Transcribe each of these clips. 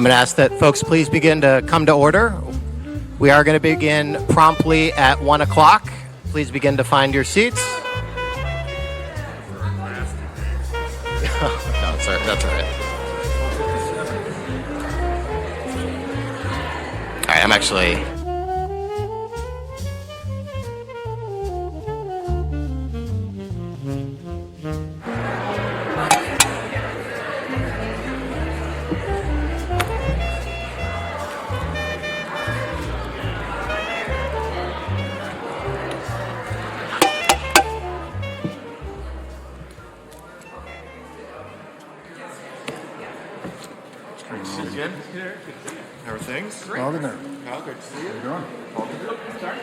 I'm going to ask that folks please begin to come to order. We are going to begin promptly at 1 o'clock. Please begin to find your seats. No, sir, that's all right. All right, I'm actually... Jim, here. How are things? Great. All good there. Oh, good to see you. How you doing? All good. Sorry.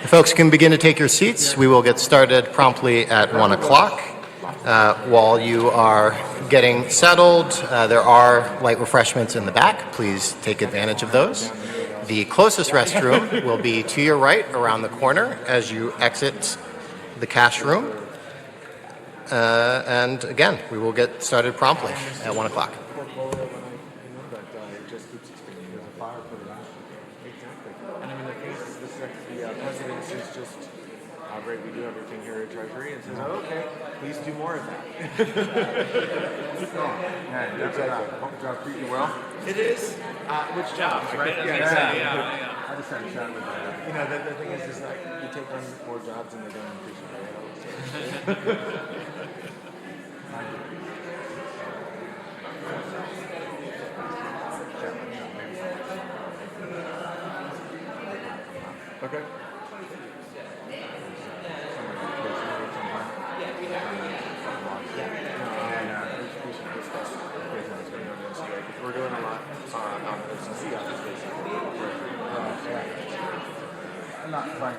If folks can begin to take your seats, we will get started promptly at 1 o'clock. While you are getting settled, there are light refreshments in the back. Please take advantage of those. The closest restroom will be to your right around the corner as you exit the cash room. And again, we will get started promptly at 1 o'clock. And I mean, the case is the president is just how great we do everything here at Treasury and says, oh, okay, please do more of that. Yeah, that's a job treating you well. It is. Which jobs, right? Yeah. I just had a chat with You know, the thing is like you take on more jobs and they don't appreciate it. Okay. We're doing a lot on the OCC office basically. I'm not trying.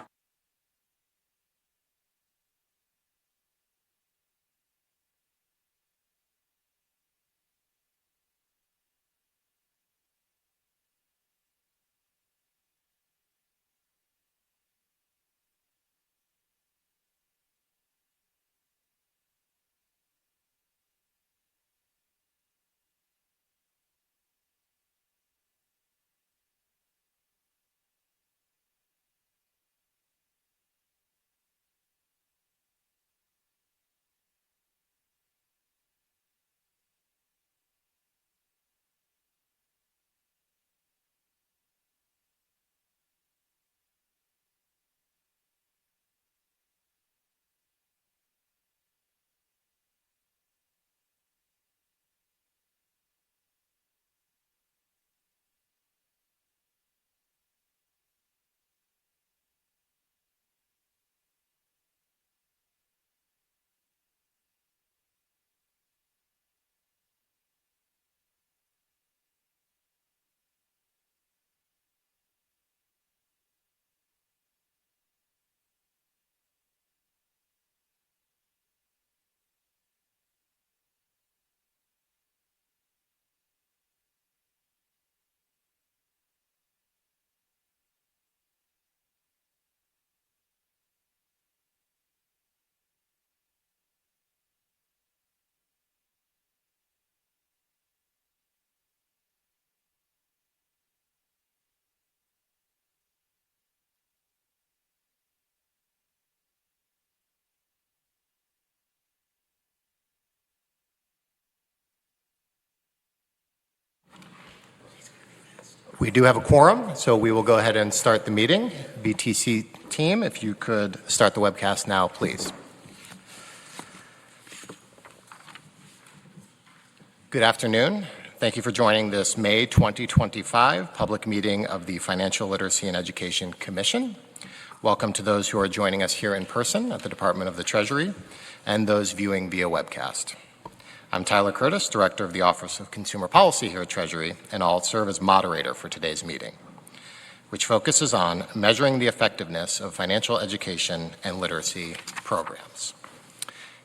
We do have a quorum, so we will go ahead and start the meeting. BTC team, if you could start the webcast now, please. Good afternoon. Thank you for joining this May 2025 public meeting of the Financial Literacy and Education Commission. Welcome to those who are joining us here in person at the Department of the Treasury and those viewing via webcast. I'm Tyler Curtis, Director of the Office of Consumer Policy here at Treasury, and I'll serve as moderator for today's meeting, which focuses on measuring the effectiveness of financial education and literacy programs.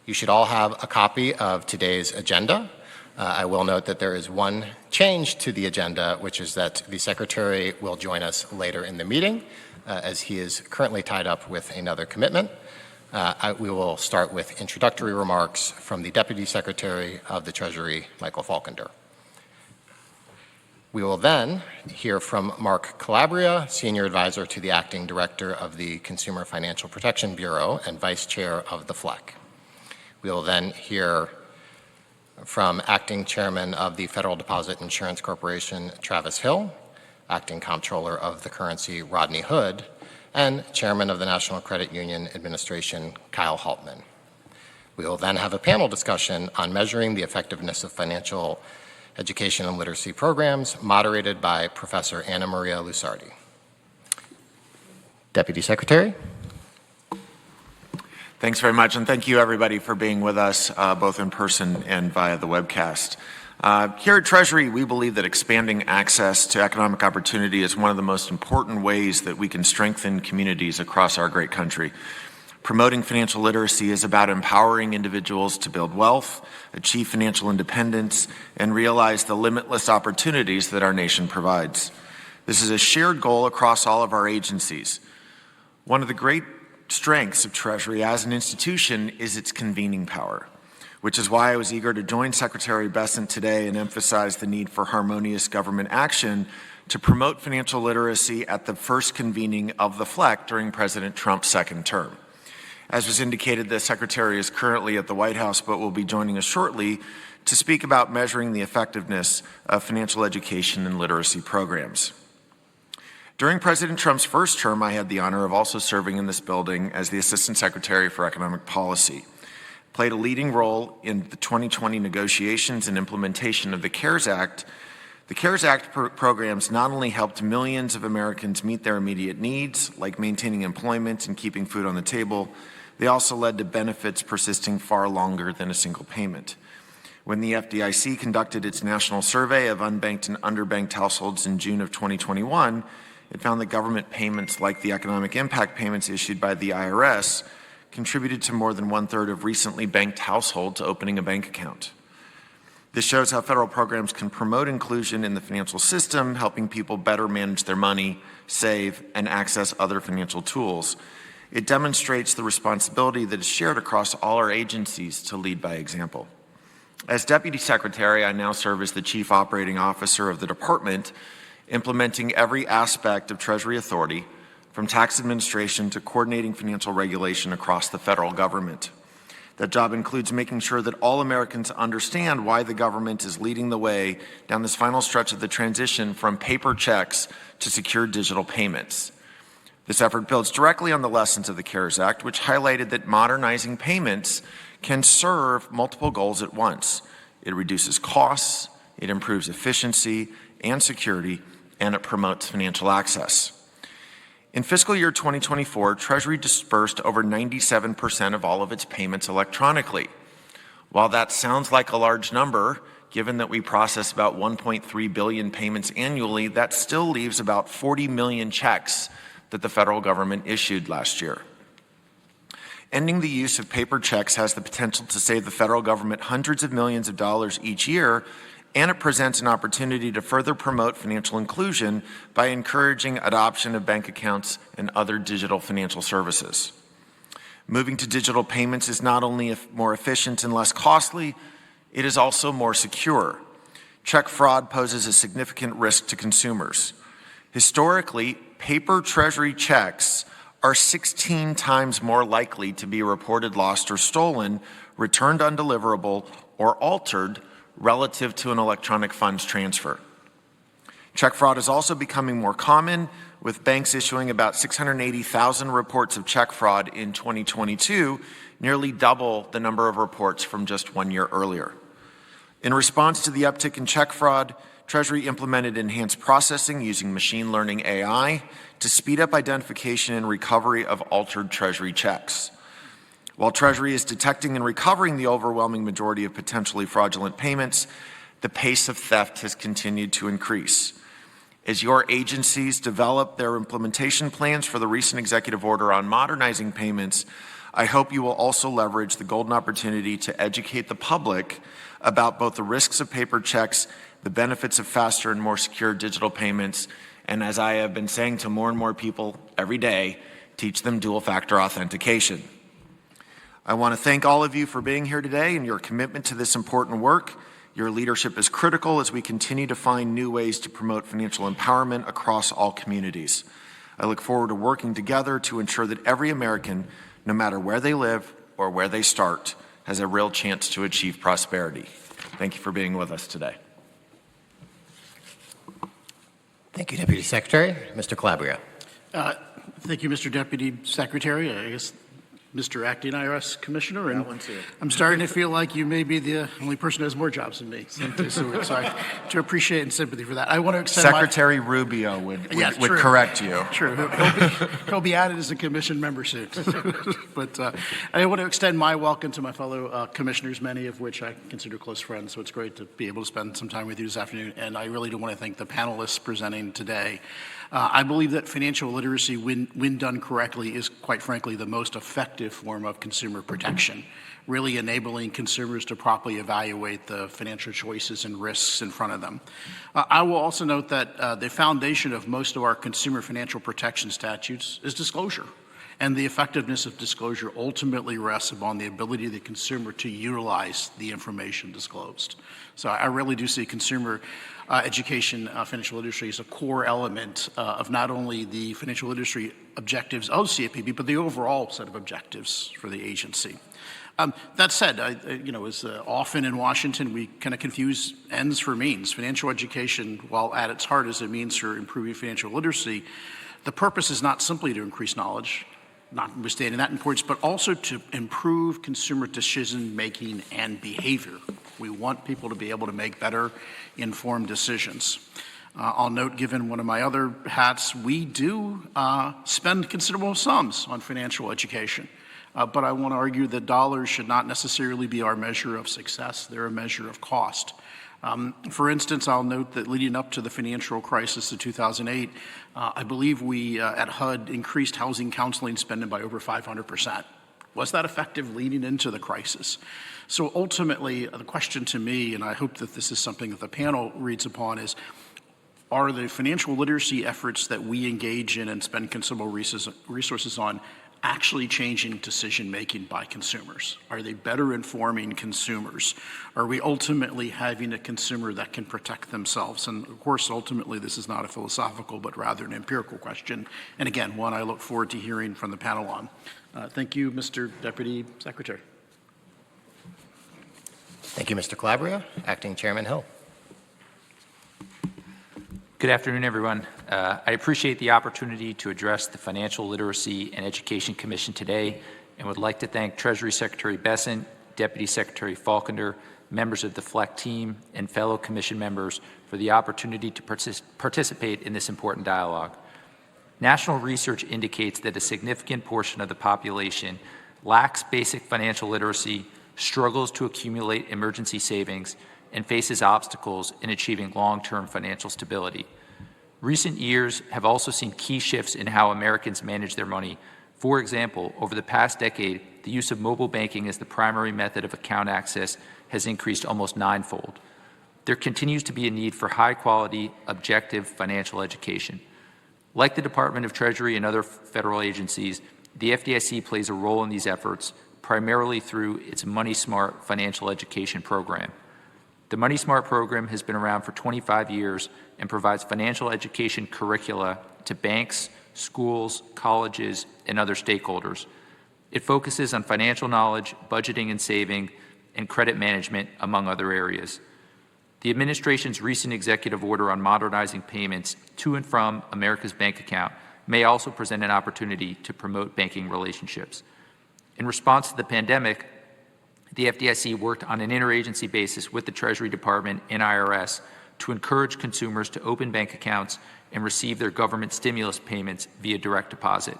You should all have a copy of today's agenda. I will note that there is one change to the agenda, which is that the Secretary will join us later in the meeting, as he is currently tied up with another commitment. We will start with introductory remarks from the Deputy Secretary of the Treasury, Michael Falkender. We will then hear from Mark Calabria, Senior Advisor to the Acting Director of the Consumer Financial Protection Bureau and Vice Chair of the FLEC. We will then hear from Acting Chairman of the Federal Deposit Insurance Corporation, Travis Hill, Acting Comptroller of the Currency, Rodney Hood, and Chairman of the National Credit Union Administration, Kyle Haltman. We will then have a panel discussion on measuring the effectiveness of financial education and literacy programs, moderated by Professor Anna Maria Lusardi. Deputy Secretary. Thanks very much, and thank you everybody for being with us, both in person and via the webcast. Here at Treasury, we believe that expanding access to economic opportunity is one of the most important ways that we can strengthen communities across our great country. Promoting financial literacy is about empowering individuals to build wealth, achieve financial independence, and realize the limitless opportunities that our nation provides. This is a shared goal across all of our agencies. One of the great strengths of Treasury as an institution is its convening power, which is why I was eager to join Secretary Bessent today and emphasize the need for harmonious government action to promote financial literacy at the first convening of the FLEC during President Trump's second term. As was indicated, the Secretary is currently at the White House, but will be joining us shortly to speak about measuring the effectiveness of financial education and literacy programs. During President Trump's first term, I had the honor of also serving in this building as the Assistant Secretary for Economic Policy. Played a leading role in the 2020 negotiations and implementation of the CARES Act. The CARES Act programs not only helped millions of Americans meet their immediate needs, like maintaining employment and keeping food on the table, they also led to benefits persisting far longer than a single payment. When the FDIC conducted its national survey of unbanked and underbanked households in June of 2021, it found that government payments like the economic impact payments issued by the IRS contributed to more than 1/3 of recently banked households opening a bank account. This shows how federal programs can promote inclusion in the financial system, helping people better manage their money, save, and access other financial tools. It demonstrates the responsibility that is shared across all our agencies to lead by example. As Deputy Secretary, I now serve as the Chief Operating Officer of the Department, implementing every aspect of Treasury authority, from tax administration to coordinating financial regulation across the federal government. That job includes making sure that all Americans understand why the government is leading the way down this final stretch of the transition from paper checks to secure digital payments. This effort builds directly on the lessons of the CARES Act, which highlighted that modernizing payments can serve multiple goals at once. It reduces costs, it improves efficiency and security, and it promotes financial access. In fiscal year 2024, Treasury dispersed over 97% of all of its payments electronically. While that sounds like a large number, given that we process about 1.3 billion payments annually, that still leaves about 40 million checks that the federal government issued last year. Ending the use of paper checks has the potential to save the federal government hundreds of millions of dollars each year, and it presents an opportunity to further promote financial inclusion by encouraging adoption of bank accounts and other digital financial services. Moving to digital payments is not only more efficient and less costly, it is also more secure. Check fraud poses a significant risk to consumers. Historically, paper Treasury checks are 16 times more likely to be reported lost or stolen, returned undeliverable, or altered relative to an electronic funds transfer. Check fraud is also becoming more common, with banks issuing about 680,000 reports of check fraud in 2022, nearly double the number of reports from just 1 year earlier. In response to the uptick in check fraud, Treasury implemented enhanced processing using machine learning AI to speed up identification and recovery of altered Treasury checks. While Treasury is detecting and recovering the overwhelming majority of potentially fraudulent payments, the pace of theft has continued to increase. As your agencies develop their implementation plans for the recent executive order on modernizing payments, I hope you will also leverage the golden opportunity to educate the public about both the risks of paper checks, the benefits of faster and more secure digital payments, and as I have been saying to more and more people every day, teach them dual-factor authentication. I want to thank all of you for being here today and your commitment to this important work. Your leadership is critical as we continue to find new ways to promote financial empowerment across all communities. I look forward to working together to ensure that every American, no matter where they live or where they start, has a real chance to achieve prosperity. Thank you for being with us today. Thank you, Deputy Secretary. Mr. Calabria. Thank you, Mr. Deputy Secretary. I guess Mr. Acting IRS Commissioner, and I'm starting to feel like you may be the only person who has more jobs than me. So I to appreciate and sympathy for that. I want to extend Secretary Rubio would correct you. True. He'll be added as a commission member soon. But I want to extend my welcome to my fellow commissioners, many of which I consider close friends. So it's great to be able to spend some time with you this afternoon. And I really do want to thank the panelists presenting today. I believe that financial literacy, when done correctly, is quite frankly the most effective form of consumer protection, really enabling consumers to properly evaluate the financial choices and risks in front of them. I will also note that the foundation of most of our consumer financial protection statutes is disclosure. And the effectiveness of disclosure ultimately rests upon the ability of the consumer to utilize the information disclosed. So I really do see consumer education, financial literacy as a core element of not only the financial literacy objectives of CFPB, but the overall set of objectives for the agency. That said, as often in Washington, we kind of confuse ends for means. Financial education, while at its heart is a means for improving financial literacy, the purpose is not simply to increase knowledge, notwithstanding that importance, but also to improve consumer decision-making and behavior. We want people to be able to make better informed decisions. I'll note, given one of my other hats, we do spend considerable sums on financial education. But I want to argue that dollars should not necessarily be our measure of success. They're a measure of cost. For instance, I'll note that leading up to the financial crisis of 2008, I believe we at HUD increased housing counseling spending by over 500%. Was that effective leading into the crisis? So ultimately, the question to me, and I hope that this is something that the panel reads upon, is are the financial literacy efforts that we engage in and spend considerable resources on actually changing decision-making by consumers? Are they better informing consumers? Are we ultimately having a consumer that can protect themselves? And of course, ultimately, this is not a philosophical, but rather an empirical question. And again, one I look forward to hearing from the panel on. Thank you, Mr. Deputy Secretary. Thank you, Mr. Calabria. Acting Chairman Hill. Good afternoon, everyone. I appreciate the opportunity to address the Financial Literacy and Education Commission today and would like to thank Treasury Secretary Bessent, Deputy Secretary Falconer, members of the FLEC team, and fellow commission members for the opportunity to participate in this important dialogue. National research indicates that a significant portion of the population lacks basic financial literacy, struggles to accumulate emergency savings, and faces obstacles in achieving long-term financial stability. Recent years have also seen key shifts in how Americans manage their money. For example, over the past decade, the use of mobile banking as the primary method of account access has increased almost ninefold. There continues to be a need for high-quality, objective financial education. Like the Department of Treasury and other federal agencies, the FDIC plays a role in these efforts, primarily through its Money Smart financial education program. The Money Smart program has been around for 25 years and provides financial education curricula to banks, schools, colleges, and other stakeholders. It focuses on financial knowledge, budgeting and saving, and credit management, among other areas. The administration's recent executive order on modernizing payments to and from America's bank account may also present an opportunity to promote banking relationships. In response to the pandemic, the FDIC worked on an interagency basis with the Treasury Department and IRS to encourage consumers to open bank accounts and receive their government stimulus payments via direct deposit.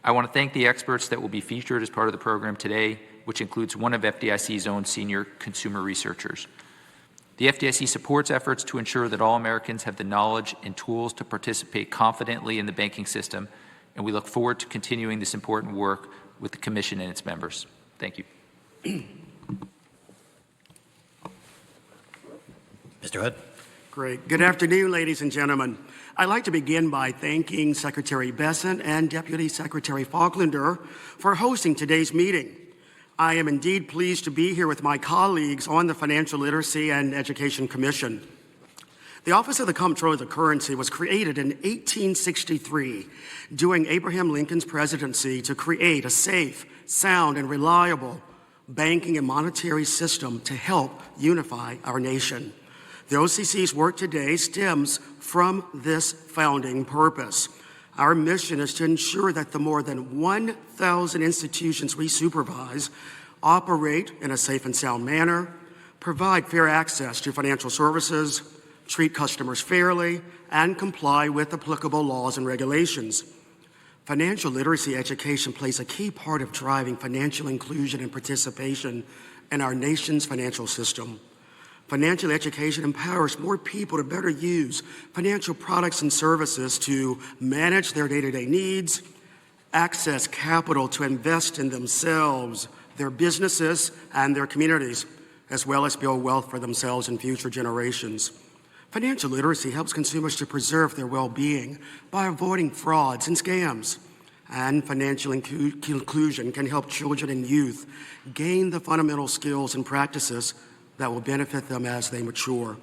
I want to thank the experts that will be featured as part of the program today, which includes one of FDIC's own senior consumer researchers. The FDIC supports efforts to ensure that all Americans have the knowledge and tools to participate confidently in the banking system, and we look forward to continuing this important work with the Commission and its members. Thank you. Mr. Hood. Great. Good afternoon, ladies and gentlemen. I'd like to begin by thanking Secretary Bessent and Deputy Secretary Falconer for hosting today's meeting. I am indeed pleased to be here with my colleagues on the Financial Literacy and Education Commission. The Office of the Comptroller of the Currency was created in 1863 during Abraham Lincoln's presidency to create a safe, sound, and reliable banking and monetary system to help unify our nation. The OCC's work today stems from this founding purpose. Our mission is to ensure that the more than 1,000 institutions we supervise operate in a safe and sound manner, provide fair access to financial services, treat customers fairly, and comply with applicable laws and regulations. Financial literacy education plays a key part of driving financial inclusion and participation in our nation's financial system. Financial education empowers more people to better use financial products and services to manage their day-to-day needs, access capital to invest in themselves, their businesses, and their communities, as well as build wealth for themselves and future generations. Financial literacy helps consumers to preserve their well-being by avoiding frauds and scams. And financial inclusion can help children and youth gain the fundamental skills and practices that will benefit them as they mature.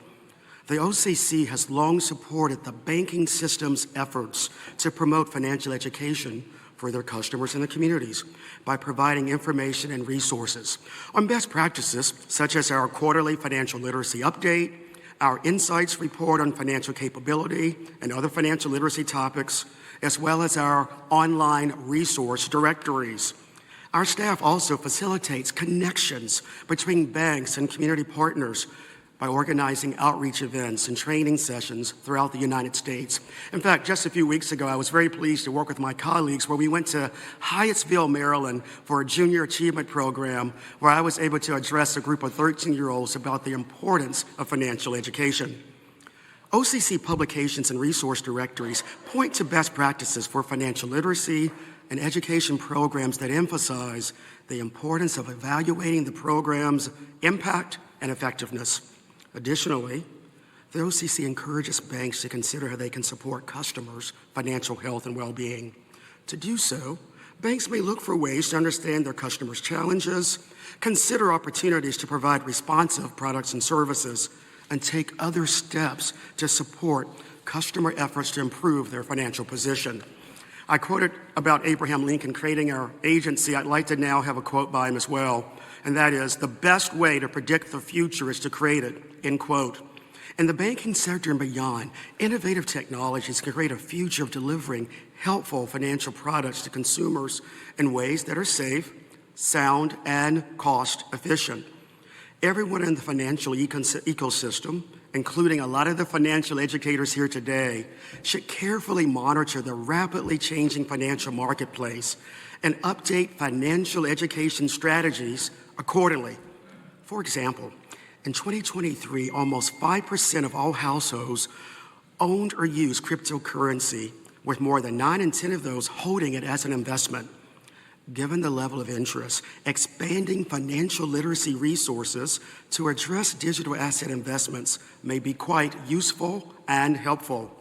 The OCC has long supported the banking system's efforts to promote financial education for their customers and the communities by providing information and resources on best practices such as our quarterly financial literacy update, our Insights report on financial capability and other financial literacy topics, as well as our online resource directories. Our staff also facilitates connections between banks and community partners by organizing outreach events and training sessions throughout the United States. In fact, just a few weeks ago, I was very pleased to work with my colleagues where we went to Hyattsville, Maryland for a junior achievement program where I was able to address a group of 13-year-olds about the importance of financial education. OCC publications and resource directories point to best practices for financial literacy and education programs that emphasize the importance of evaluating the program's impact and effectiveness. Additionally, the OCC encourages banks to consider how they can support customers' financial health and well-being. To do so, banks may look for ways to understand their customers' challenges, consider opportunities to provide responsive products and services, and take other steps to support customer efforts to improve their financial position. I quoted about Abraham Lincoln creating our agency. I'd like to now have a quote by him as well, and that is, "The best way to predict the future is to create it," end quote. In the banking sector and beyond, innovative technologies can create a future of delivering helpful financial products to consumers in ways that are safe, sound, and cost efficient. Everyone in the financial ecosystem, including a lot of the financial educators here today, should carefully monitor the rapidly changing financial marketplace and update financial education strategies accordingly. For example, in 2023, almost 5% of all households owned or used cryptocurrency, with more than 9 in 10 of those holding it as an investment. Given the level of interest, expanding financial literacy resources to address digital asset investments may be quite useful and helpful.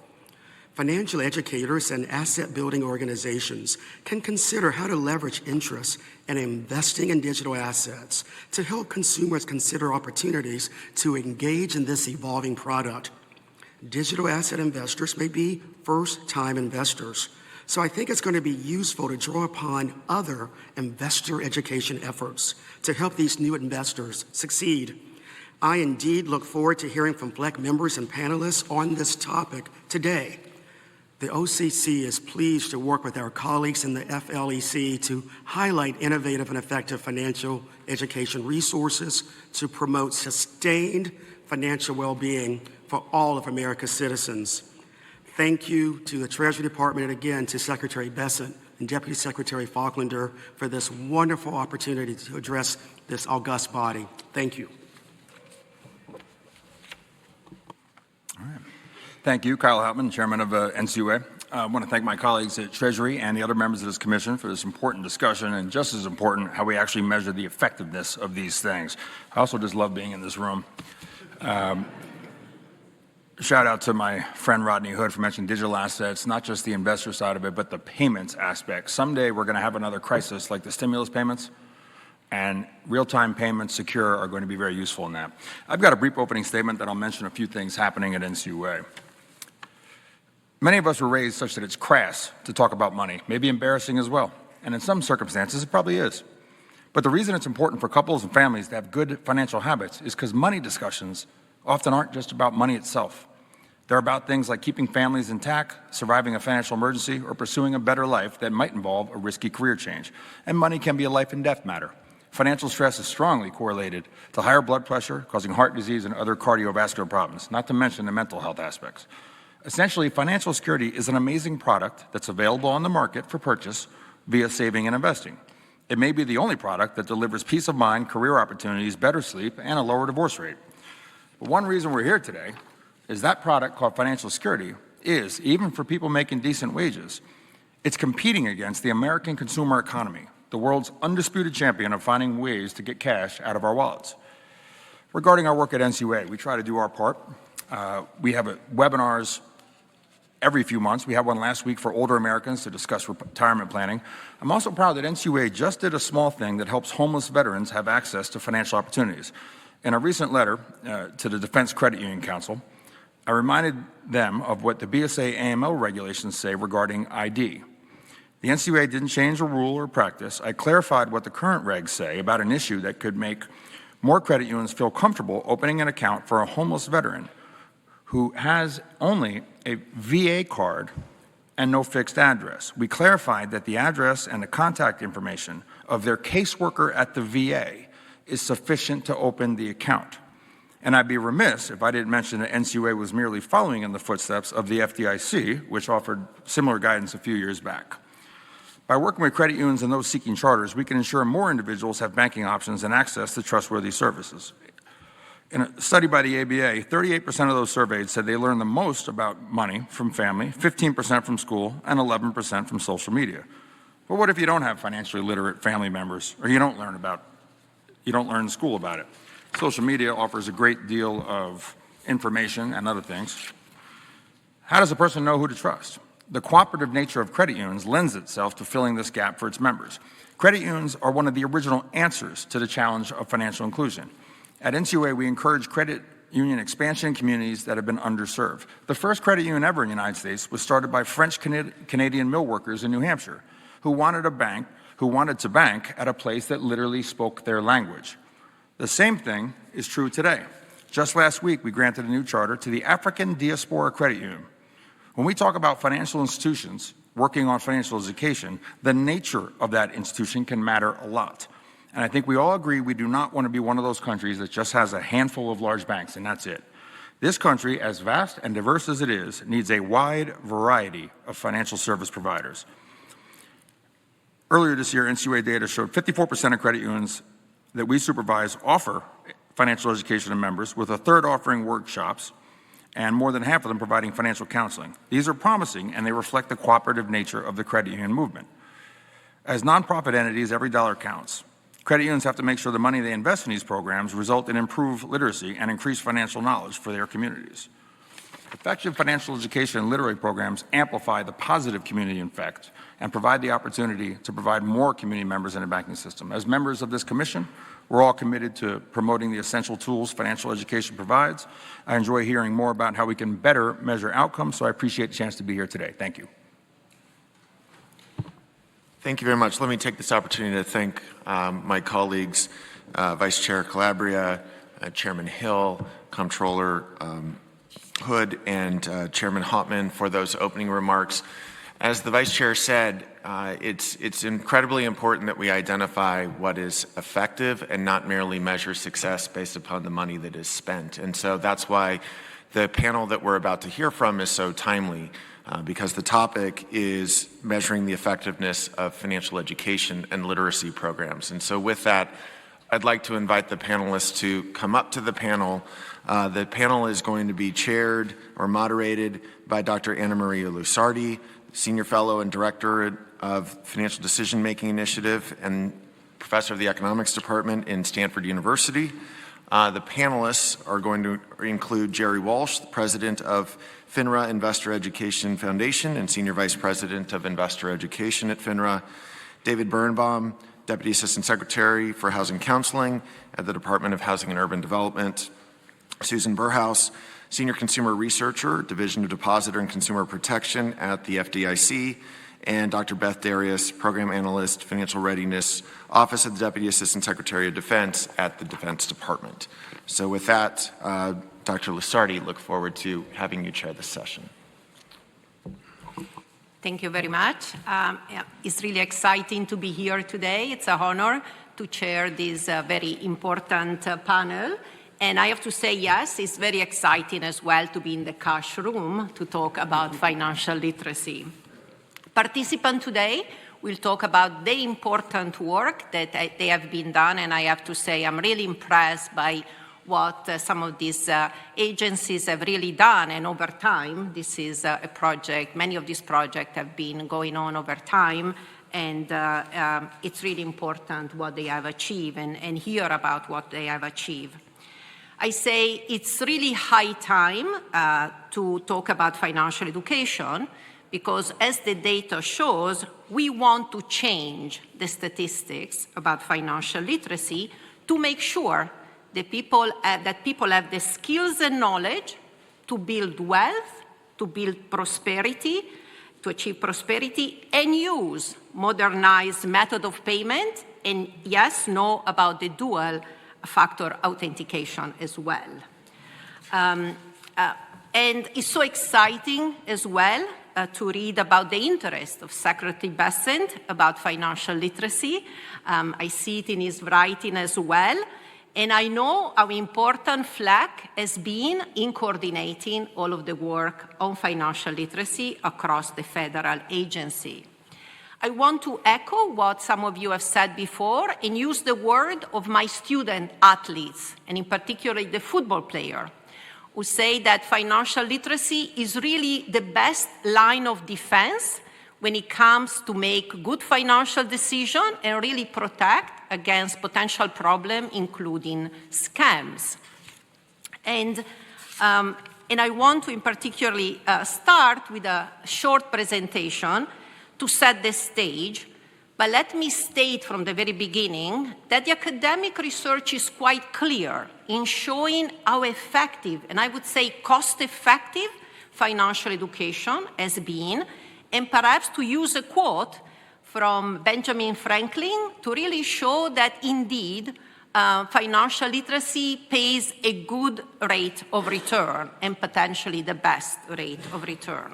Financial educators and asset-building organizations can consider how to leverage interest in investing in digital assets to help consumers consider opportunities to engage in this evolving product. Digital asset investors may be first-time investors, so I think it's going to be useful to draw upon other investor education efforts to help these new investors succeed. I indeed look forward to hearing from FLEC members and panelists on this topic today. The OCC is pleased to work with our colleagues in the FLEC to highlight innovative and effective financial education resources to promote sustained financial well-being for all of America's citizens. Thank you to the Treasury Department and again to Secretary Bessent and Deputy Secretary Falklander for this wonderful opportunity to address this august body. Thank you. All right. Thank you, Kyle Houtman, Chairman of NCUA. I want to thank my colleagues at Treasury and the other members of this commission for this important discussion, and just as important, how we actually measure the effectiveness of these things. I also just love being in this room. Shout out to my friend Rodney Hood for mentioning digital assets, not just the investor side of it, but the payments aspect. Someday we're going to have another crisis like the stimulus payments, and real-time payments secure are going to be very useful in that. I've got a brief opening statement that I'll mention a few things happening at NCUA. Many of us were raised such that it's crass to talk about money, maybe embarrassing as well, and in some circumstances it probably is. But the reason it's important for couples and families to have good financial habits is because money discussions often aren't just about money itself. They're about things like keeping families intact, surviving a financial emergency, or pursuing a better life that might involve a risky career change. And money can be a life and death matter. Financial stress is strongly correlated to higher blood pressure, causing heart disease and other cardiovascular problems, not to mention the mental health aspects. Essentially, financial security is an amazing product that's available on the market for purchase via saving and investing. It may be the only product that delivers peace of mind, career opportunities, better sleep, and a lower divorce rate. But one reason we're here today is that product called financial security is, even for people making decent wages, it's competing against the American consumer economy, the world's undisputed champion of finding ways to get cash out of our wallets. Regarding our work at NCUA, we try to do our part. We have webinars every few months. We had one last week for older Americans to discuss retirement planning. I'm also proud that NCUA just did a small thing that helps homeless veterans have access to financial opportunities. In a recent letter to the Defense Credit Union Council, I reminded them of what the BSA AML regulations say regarding ID. The NCUA didn't change a rule or practice. I clarified what the current regs say about an issue that could make more credit unions feel comfortable opening an account for a homeless veteran who has only a VA card and no fixed address. We clarified that the address and the contact information of their caseworker at the VA is sufficient to open the account. And I'd be remiss if I didn't mention that NCUA was merely following in the footsteps of the FDIC, which offered similar guidance a few years back. By working with credit unions and those seeking charters, we can ensure more individuals have banking options and access to trustworthy services. In a study by the ABA, 38% of those surveyed said they learned the most about money from family, 15% from school, and 11% from social media. But what if you don't have financially literate family members, or you don't learn in school about it? Social media offers a great deal of information and other things. How does a person know who to trust? The cooperative nature of credit unions lends itself to filling this gap for its members. Credit unions are one of the original answers to the challenge of financial inclusion. At NCUA, we encourage credit union expansion in communities that have been underserved. The first credit union ever in the United States was started by French-Canadian mill workers in New Hampshire who wanted to bank at a place that literally spoke their language. The same thing is true today. Just last week, we granted a new charter to the African Diaspora Credit Union. When we talk about financial institutions working on financial education, the nature of that institution can matter a lot. And I think we all agree we do not want to be one of those countries that just has a handful of large banks and that's it. This country, as vast and diverse as it is, needs a wide variety of financial service providers. Earlier this year, NCUA data showed 54% of credit unions that we supervise offer financial education to members, with a third offering workshops and more than half of them providing financial counseling. These are promising and they reflect the cooperative nature of the credit union movement. As nonprofit entities, every dollar counts. Credit unions have to make sure the money they invest in these programs result in improved literacy and increased financial knowledge for their communities. Effective financial education and literary programs amplify the positive community effect and provide the opportunity to provide more community members in the banking system. As members of this commission, we're all committed to promoting the essential tools financial education provides. I enjoy hearing more about how we can better measure outcomes, so I appreciate the chance to be here today. Thank you. Thank you very much. Let me take this opportunity to thank my colleagues, Vice Chair Calabria, Chairman Hill, Comptroller Hood, and Chairman Hopman for those opening remarks. As the Vice Chair said, it's incredibly important that we identify what is effective and not merely measure success based upon the money that is spent. And so that's why the panel that we're about to hear from is so timely. Because the topic is measuring the effectiveness of financial education and literacy programs. And so with that, I'd like to invite the panelists to come up to the panel. The panel is going to be chaired or moderated by Dr. Anna Maria Lusardi, Senior Fellow and Director of Financial Decision Making Initiative and Professor of the Economics Department in Stanford University. The panelists are going to include Jerry Walsh, the President of FINRA Investor Education Foundation and Senior Vice President of Investor Education at FINRA, David Birnbaum, Deputy Assistant Secretary for Housing Counseling at the Department of Housing and Urban Development, Susan Burhouse, Senior Consumer Researcher, Division of Depositor and Consumer Protection at the FDIC, and Dr. Beth Darius, Program Analyst, Financial Readiness, Office of the Deputy Assistant Secretary of Defense at the Defense Department. So with that, Dr. Lusardi, look forward to having you chair this session. Thank you very much. It's really exciting to be here today. It's an honor to chair this very important panel. And I have to say, yes, it's very exciting as well to be in the cash room to talk about financial literacy. Participants today will talk about the important work that they have been done, and I have to say I'm really impressed by what some of these agencies have really done, and over time, this is a project, many of these projects have been going on over time, and it's really important what they have achieved and hear about what they have achieved. I say it's really high time to talk about financial education because as the data shows, we want to change the statistics about financial literacy to make sure that people have the skills and knowledge to build wealth, to build prosperity, to achieve prosperity, and use modernized method of payment, and yes, know about the dual factor authentication as well. And it's so exciting as well to read about the interest of Secretary Bessent about financial literacy. I see it in his writing as well. And I know how important FLEC has been in coordinating all of the work on financial literacy across the federal agency. I want to echo what some of you have said before and use the word of my student athletes, and in particular the football player, who say that financial literacy is really the best line of defense when it comes to make good financial decisions and really protect against potential problems, including scams. And I want to in particularly start with a short presentation to set the stage, but let me state from the very beginning that the academic research is quite clear in showing how effective, and I would say cost-effective, financial education has been, and perhaps to use a quote from Benjamin Franklin to really show that indeed financial literacy pays a good rate of return and potentially the best rate of return.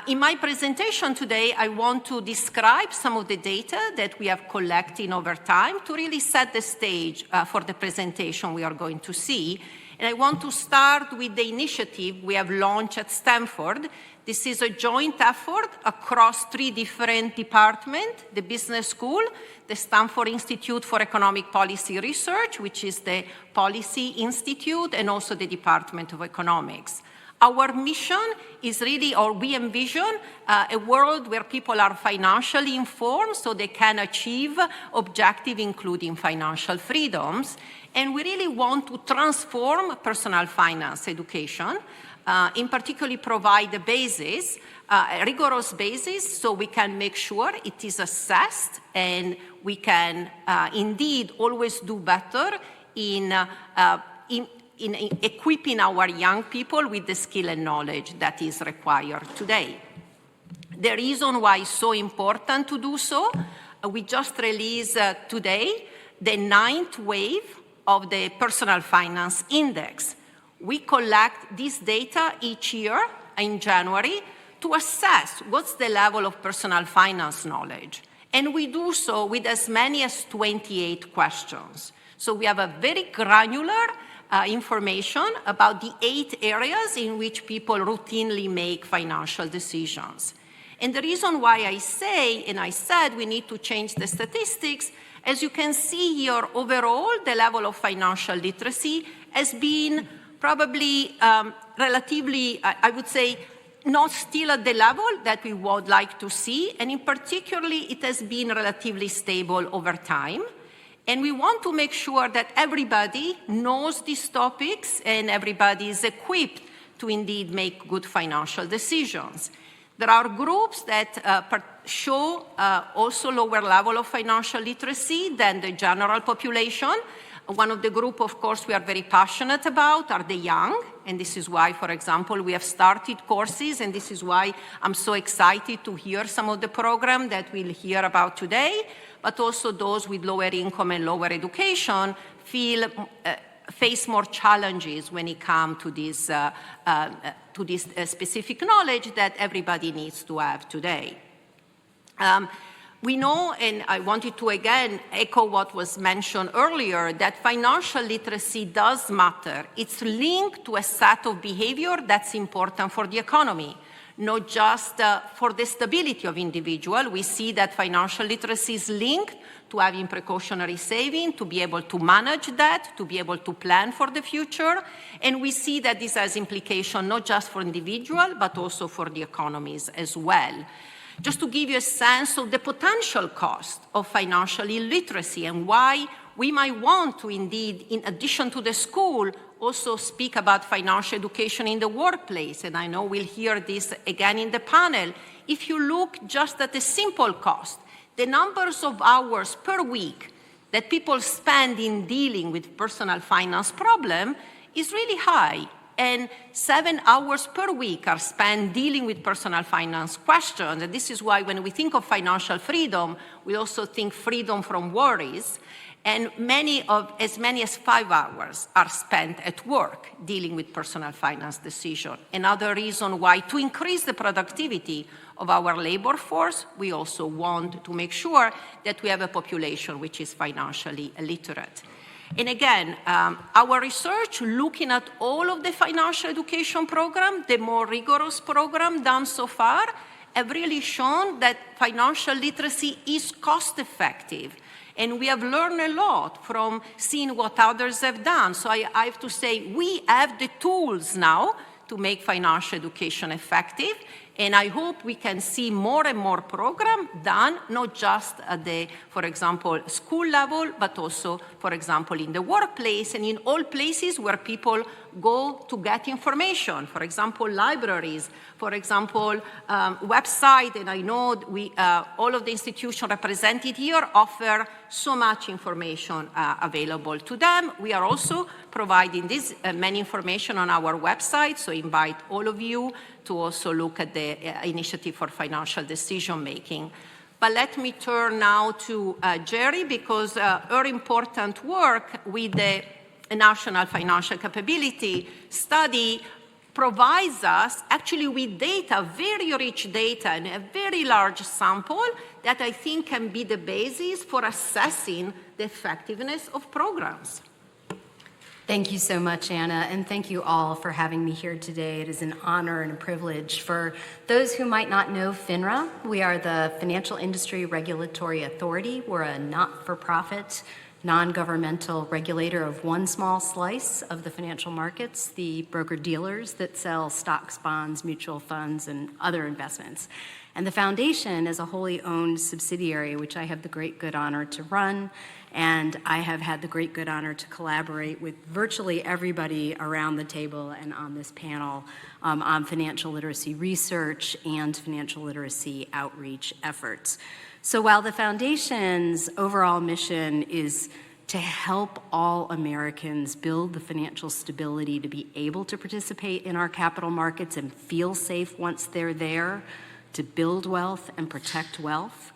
In my presentation today, I want to describe some of the data that we have collected over time to really set the stage for the presentation we are going to see. And I want to start with the initiative we have launched at Stanford. This is a joint effort across 3 different departments, the Business School, the Stanford Institute for Economic Policy Research, which is the Policy Institute, and also the Department of Economics. Our mission is really, or we envision, a world where people are financially informed so they can achieve objectives, including financial freedoms. And we really want to transform personal finance education, in particular provide a basis, a rigorous basis, so we can make sure it is assessed and we can indeed always do better in equipping our young people with the skill and knowledge that is required today. The reason why it's so important to do so, we just released today the 9th wave of the Personal Finance Index. We collect this data each year in January to assess what's the level of personal finance knowledge. And we do so with as many as 28 questions. So we have a very granular information about the 8 areas in which people routinely make financial decisions. And the reason why I say, and I said we need to change the statistics, as you can see here, overall, the level of financial literacy has been probably relatively, I would say, not still at the level that we would like to see, and in particularly, it has been relatively stable over time. And we want to make sure that everybody knows these topics and everybody is equipped to indeed make good financial decisions. There are groups that show also lower level of financial literacy than the general population. One of the group, of course, we are very passionate about are the young, and this is why, for example, we have started courses, and this is why I'm so excited to hear some of the program that we'll hear about today, but also those with lower income and lower education face more challenges when it comes to this specific knowledge that everybody needs to have today. We know, and I wanted to again echo what was mentioned earlier, that financial literacy does matter. It's linked to a set of behavior that's important for the economy, not just for the stability of individual. We see that financial literacy is linked to having precautionary saving, to be able to manage that, to be able to plan for the future. And we see that this has implication not just for individual, but also for the economies as well. Just to give you a sense of the potential cost of financial illiteracy and why we might want to indeed, in addition to the school, also speak about financial education in the workplace. And I know we'll hear this again in the panel. If you look just at the simple cost, the numbers of hours per week that people spend in dealing with personal finance problem is really high. And 7 hours per week are spent dealing with personal finance questions. And this is why when we think of financial freedom, we also think freedom from worries. And as many as 5 hours are spent at work dealing with personal finance decisions. Another reason why, to increase the productivity of our labor force, we also want to make sure that we have a population which is financially literate. And again, our research looking at all of the financial education program, the more rigorous program done so far, have really shown that financial literacy is cost effective. And we have learned a lot from seeing what others have done. So I have to say, we have the tools now to make financial education effective. And I hope we can see more and more programs done, not just at the, for example, school level, but also, for example, in the workplace and in all places where people go to get information. For example, libraries, for example, website. And I know all of the institutions represented here offer so much information available to them. We are also providing this many information on our website, so invite all of you to also look at the initiative for financial decision making. But let me turn now to Jerry, because her important work with the National Financial Capability Study provides us actually with data, very rich data, and a very large sample that I think can be the basis for assessing the effectiveness of programs. Thank you so much, Anna, and thank you all for having me here today. It is an honor and a privilege. For those who might not know FINRA, we are the Financial Industry Regulatory Authority. We're a not-for-profit, non-governmental regulator of one small slice of the financial markets, the broker-dealers that sell stocks, bonds, mutual funds, and other investments. And the foundation is a wholly owned subsidiary, which I have the great good honor to run. And I have had the great good honor to collaborate with virtually everybody around the table and on this panel on financial literacy research and financial literacy outreach efforts. So while the Foundation's overall mission is to help all Americans build the financial stability to be able to participate in our capital markets and feel safe once they're there, to build wealth and protect wealth,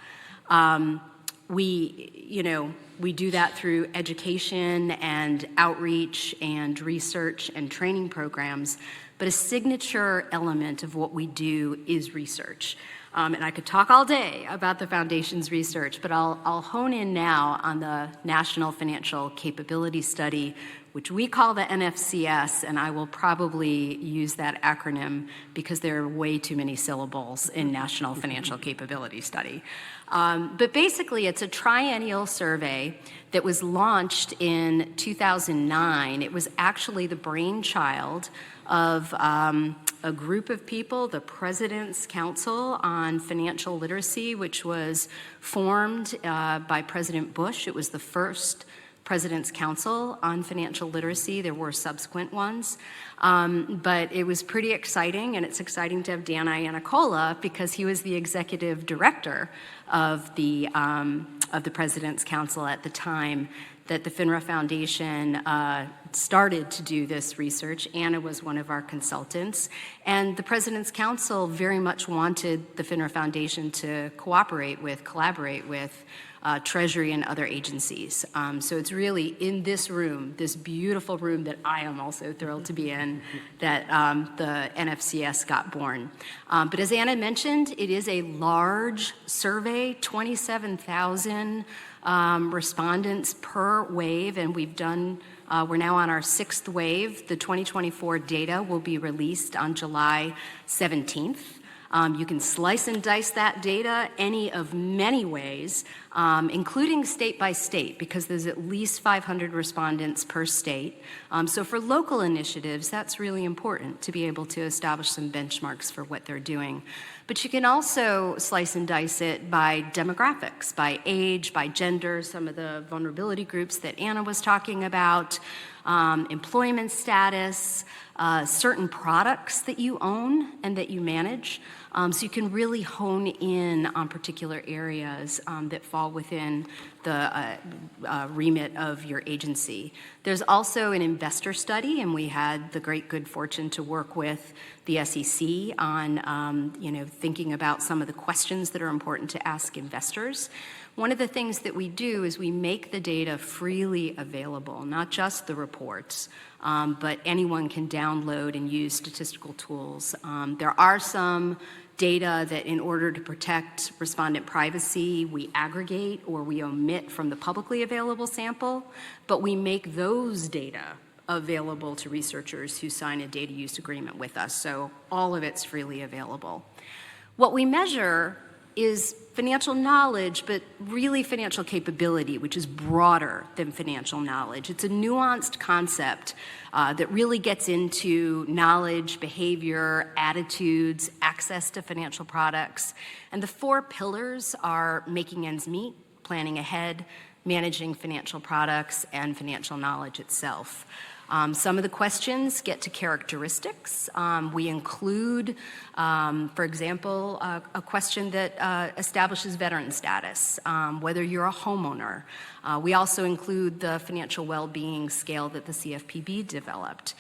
we do that through education and outreach and research and training programs, but a signature element of what we do is research. And I could talk all day about the Foundation's research, but I'll hone in now on the National Financial Capability Study, which we call the NFCS, and I will probably use that acronym because there are way too many syllables in National Financial Capability Study. But basically, it's a triennial survey that was launched in 2009. It was actually the brainchild of a group of people, the President's Council on Financial Literacy, which was formed by President Bush. It was the first President's Council on Financial Literacy. There were subsequent ones. But it was pretty exciting, and it's exciting to have Dan Iannicola because he was the executive director of the President's Council at the time that the FINRA Foundation started to do this research. Anna was one of our consultants, and the President's Council very much wanted the FINRA Foundation to collaborate with Treasury and other agencies. So it's really in this room, this beautiful room that I am also thrilled to be in, that the NFCS got born. But as Anna mentioned, it is a large survey, 27,000 respondents per wave, and we're now on our 6th wave. The 2024 data will be released on July 17th. You can slice and dice that data any of many ways, including state by state, because there's at least 500 respondents per state. So for local initiatives, that's really important to be able to establish some benchmarks for what they're doing. But you can also slice and dice it by demographics, by age, by gender, some of the vulnerability groups that Anna was talking about, employment status, certain products that you own and that you manage. So you can really hone in on particular areas that fall within the remit of your agency. There's also an investor study, and we had the great good fortune to work with the SEC on thinking about some of the questions that are important to ask investors. One of the things that we do is we make the data freely available, not just the reports, but anyone can download and use statistical tools. There are some data that in order to protect respondent privacy, we aggregate or we omit from the publicly available sample, but we make those data available to researchers who sign a data use agreement with us. So all of it's freely available. What we measure is financial knowledge, but really financial capability, which is broader than financial knowledge. It's a nuanced concept that really gets into knowledge, behavior, attitudes, access to financial products. And the 4 pillars are making ends meet, planning ahead, managing financial products, and financial knowledge itself. Some of the questions get to characteristics. We include, for example, a question that establishes veteran status, whether you're a homeowner. We also include the financial well-being scale that the CFPB developed.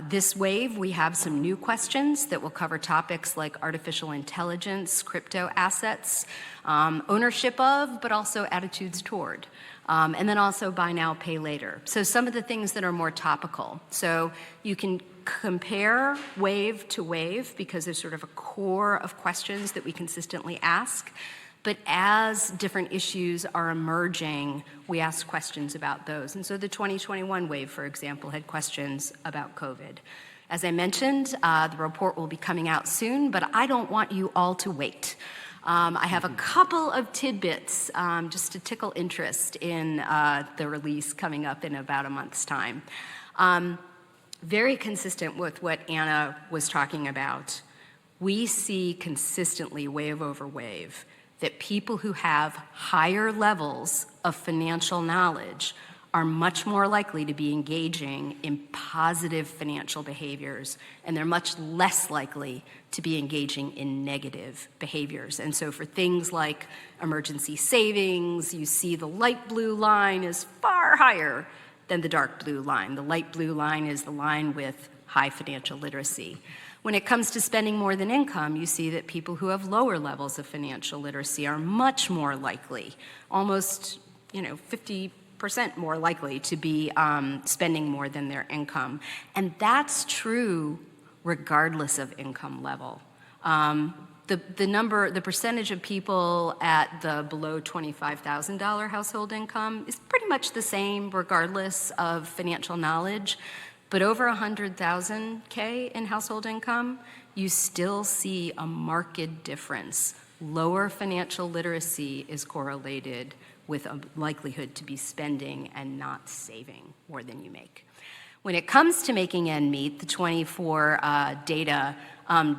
This wave, we have some new questions that will cover topics like artificial intelligence, crypto assets, ownership of, but also attitudes toward. And then also buy now, pay later. So some of the things that are more topical. So you can compare wave to wave because there's sort of a core of questions that we consistently ask. But as different issues are emerging, we ask questions about those. And so the 2021 wave, for example, had questions about COVID. As I mentioned, the report will be coming out soon, but I don't want you all to wait. I have a couple of tidbits just to tickle interest in the release coming up in about a month's time. Very consistent with what Anna was talking about, we see consistently, wave over wave, that people who have higher levels of financial knowledge are much more likely to be engaging in positive financial behaviors, and they're much less likely to be engaging in negative behaviors. And so for things like emergency savings, you see the light blue line is far higher than the dark blue line. The light blue line is the line with high financial literacy. When it comes to spending more than income, you see that people who have lower levels of financial literacy are much more likely, almost 50% more likely to be spending more than their income. And that's true regardless of income level. The percentage of people at the below $25,000 household income is pretty much the same regardless of financial knowledge. But over $100,000 in household income, you still see a marked difference. Lower financial literacy is correlated with a likelihood to be spending and not saving more than you make. When it comes to making end meet, the 24 data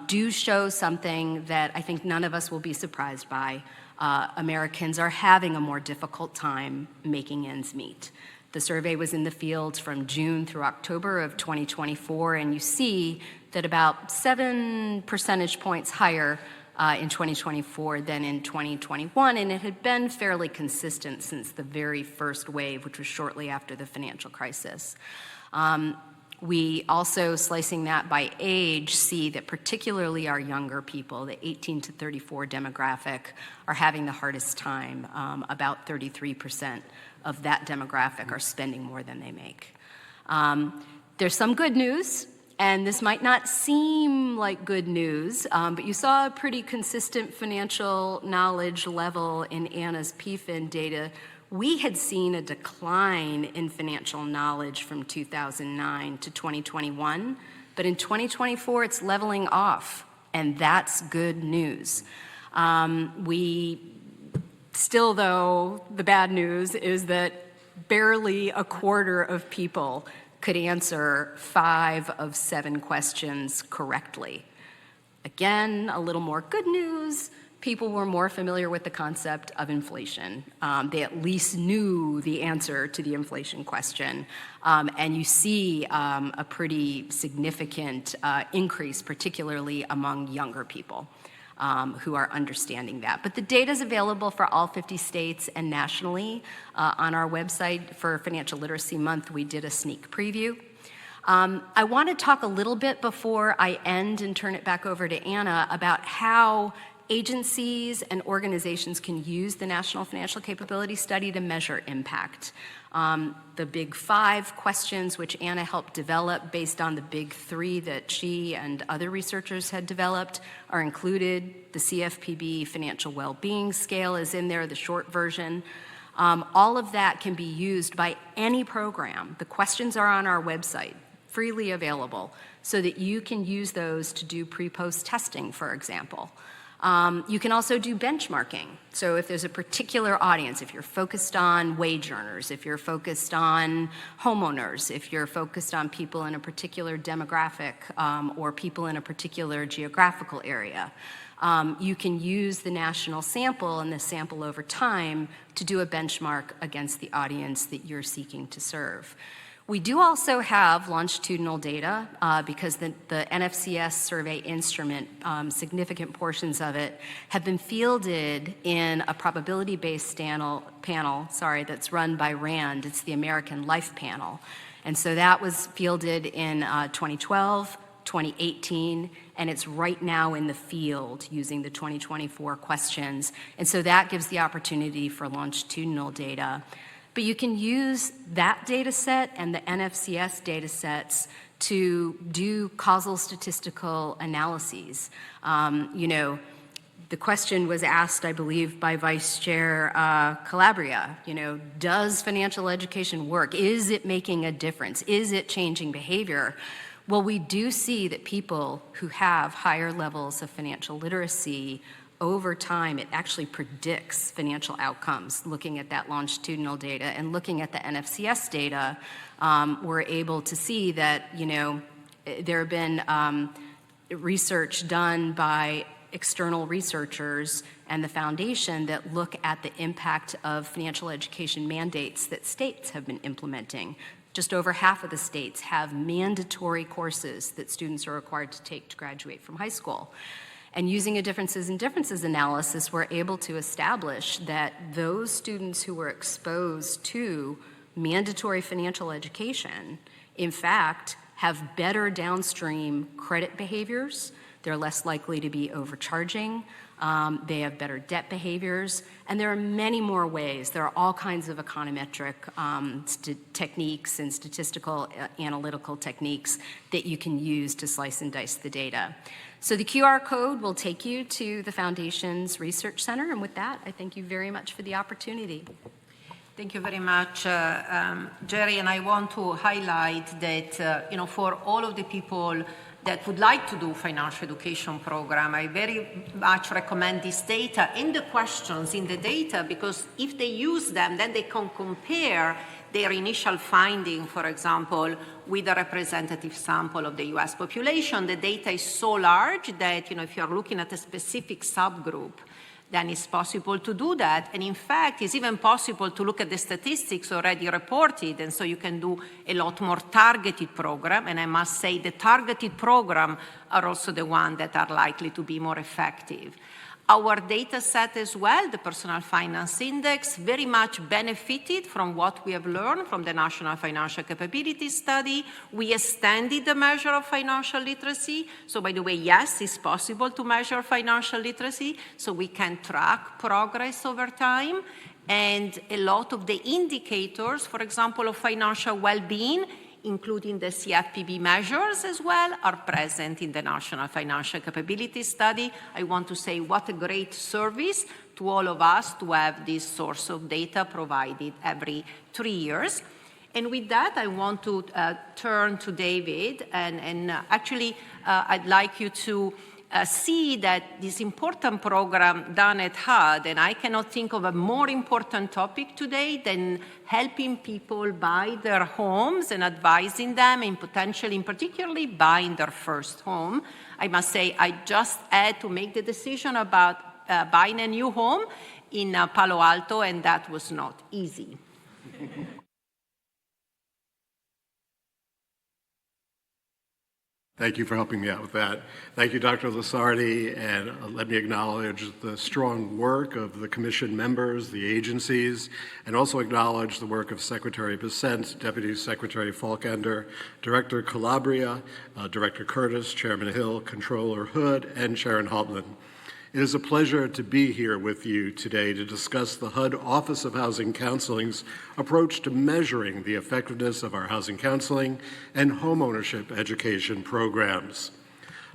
do show something that I think none of us will be surprised by. Americans are having a more difficult time making ends meet. The survey was in the field from June through October of 2024, and you see that about 7 percentage points higher in 2024 than in 2021, and it had been fairly consistent since the very first wave, which was shortly after the financial crisis. We also, slicing that by age, see that particularly our younger people, the 18 to 34 demographic, are having the hardest time. About 33% of that demographic are spending more than they make. There's some good news, and this might not seem like good news, but you saw a pretty consistent financial knowledge level in Anna's PFIN data. We had seen a decline in financial knowledge from 2009 to 2021, but in 2024 it's leveling off, and that's good news. Still, though, the bad news is that barely a quarter of people could answer 5 of 7 questions correctly. Again, a little more good news. People were more familiar with the concept of inflation. They at least knew the answer to the inflation question. And you see a pretty significant increase, particularly among younger people who are understanding that. But the data is available for all 50 states and nationally. On our website for Financial Literacy Month, we did a sneak preview. I want to talk a little bit before I end and turn it back over to Anna about how agencies and organizations can use the National Financial Capability Study to measure impact. The big 5 questions, which Anna helped develop based on the big 3 that she and other researchers had developed, are included. The CFPB Financial Wellbeing Scale is in there, the short version. All of that can be used by any program. The questions are on our website, freely available, so that you can use those to do pre-post testing, for example. You can also do benchmarking. So if there's a particular audience, if you're focused on wage earners, if you're focused on homeowners, if you're focused on people in a particular demographic or people in a particular geographical area, you can use the national sample and the sample over time to do a benchmark against the audience that you're seeking to serve. We do also have longitudinal data because the NFCS survey instrument, significant portions of it, have been fielded in a probability-based panel that's run by RAND. It's the American Life Panel. And so that was fielded in 2012, 2018, and it's right now in the field using the 2024 questions. And so that gives the opportunity for longitudinal data. But you can use that data set and the NFCS data sets to do causal statistical analyses. The question was asked, I believe, by Vice Chair Calabria, does financial education work? Is it making a difference? Is it changing behavior? Well, we do see that people who have higher levels of financial literacy over time, it actually predicts financial outcomes. Looking at that longitudinal data and looking at the NFCS data, we're able to see that, there have been research done by external researchers and the foundation that look at the impact of financial education mandates that states have been implementing. Just over half of the states have mandatory courses that students are required to take to graduate from high school. And using a differences in differences analysis, we're able to establish that those students who were exposed to mandatory financial education, in fact, have better downstream credit behaviors. They're less likely to be overcharging. They have better debt behaviors. And there are many more ways. There are all kinds of econometric techniques and statistical analytical techniques that you can use to slice and dice the data. So the QR code will take you to the Foundation's Research Center. And with that, I thank you very much for the opportunity. Thank you very much, Jerry. And I want to highlight that, for all of the people that would like to do financial education program, I very much recommend this data and the questions in the data, because if they use them, then they can compare their initial finding, for example, with a representative sample of the US population. The data is so large that, if you're looking at a specific subgroup, then it's possible to do that. And in fact, it's even possible to look at the statistics already reported, and so you can do a lot more targeted program. And I must say the targeted program are also the ones that are likely to be more effective. Our data set as well, the Personal Finance Index, very much benefited from what we have learned from the National Financial Capability Study. We extended the measure of financial literacy. So by the way, yes, it's possible to measure financial literacy, so we can track progress over time. And a lot of the indicators, for example, of financial well-being, including the CFPB measures as well, are present in the National Financial Capability Study. I want to say what a great service to all of us to have this source of data provided every 3 years. And with that, I want to turn to David, and actually I'd like you to see that this important program done at HUD, and I cannot think of a more important topic today than helping people buy their homes and advising them, and potentially, in particularly, buying their first home. I must say, I just had to make the decision about buying a new home in Palo Alto, and that was not easy. Thank you for helping me out with that. Thank you, Dr. Lasardi, and let me acknowledge the strong work of the Commission members, the agencies, and also acknowledge the work of Secretary Bessent, Deputy Secretary Falkender, Director Calabria, Director Curtis, Chairman Hill, Controller Hood, and Sharon Haltman. It is a pleasure to be here with you today to discuss the HUD Office of Housing Counseling's approach to measuring the effectiveness of our housing counseling and homeownership education programs.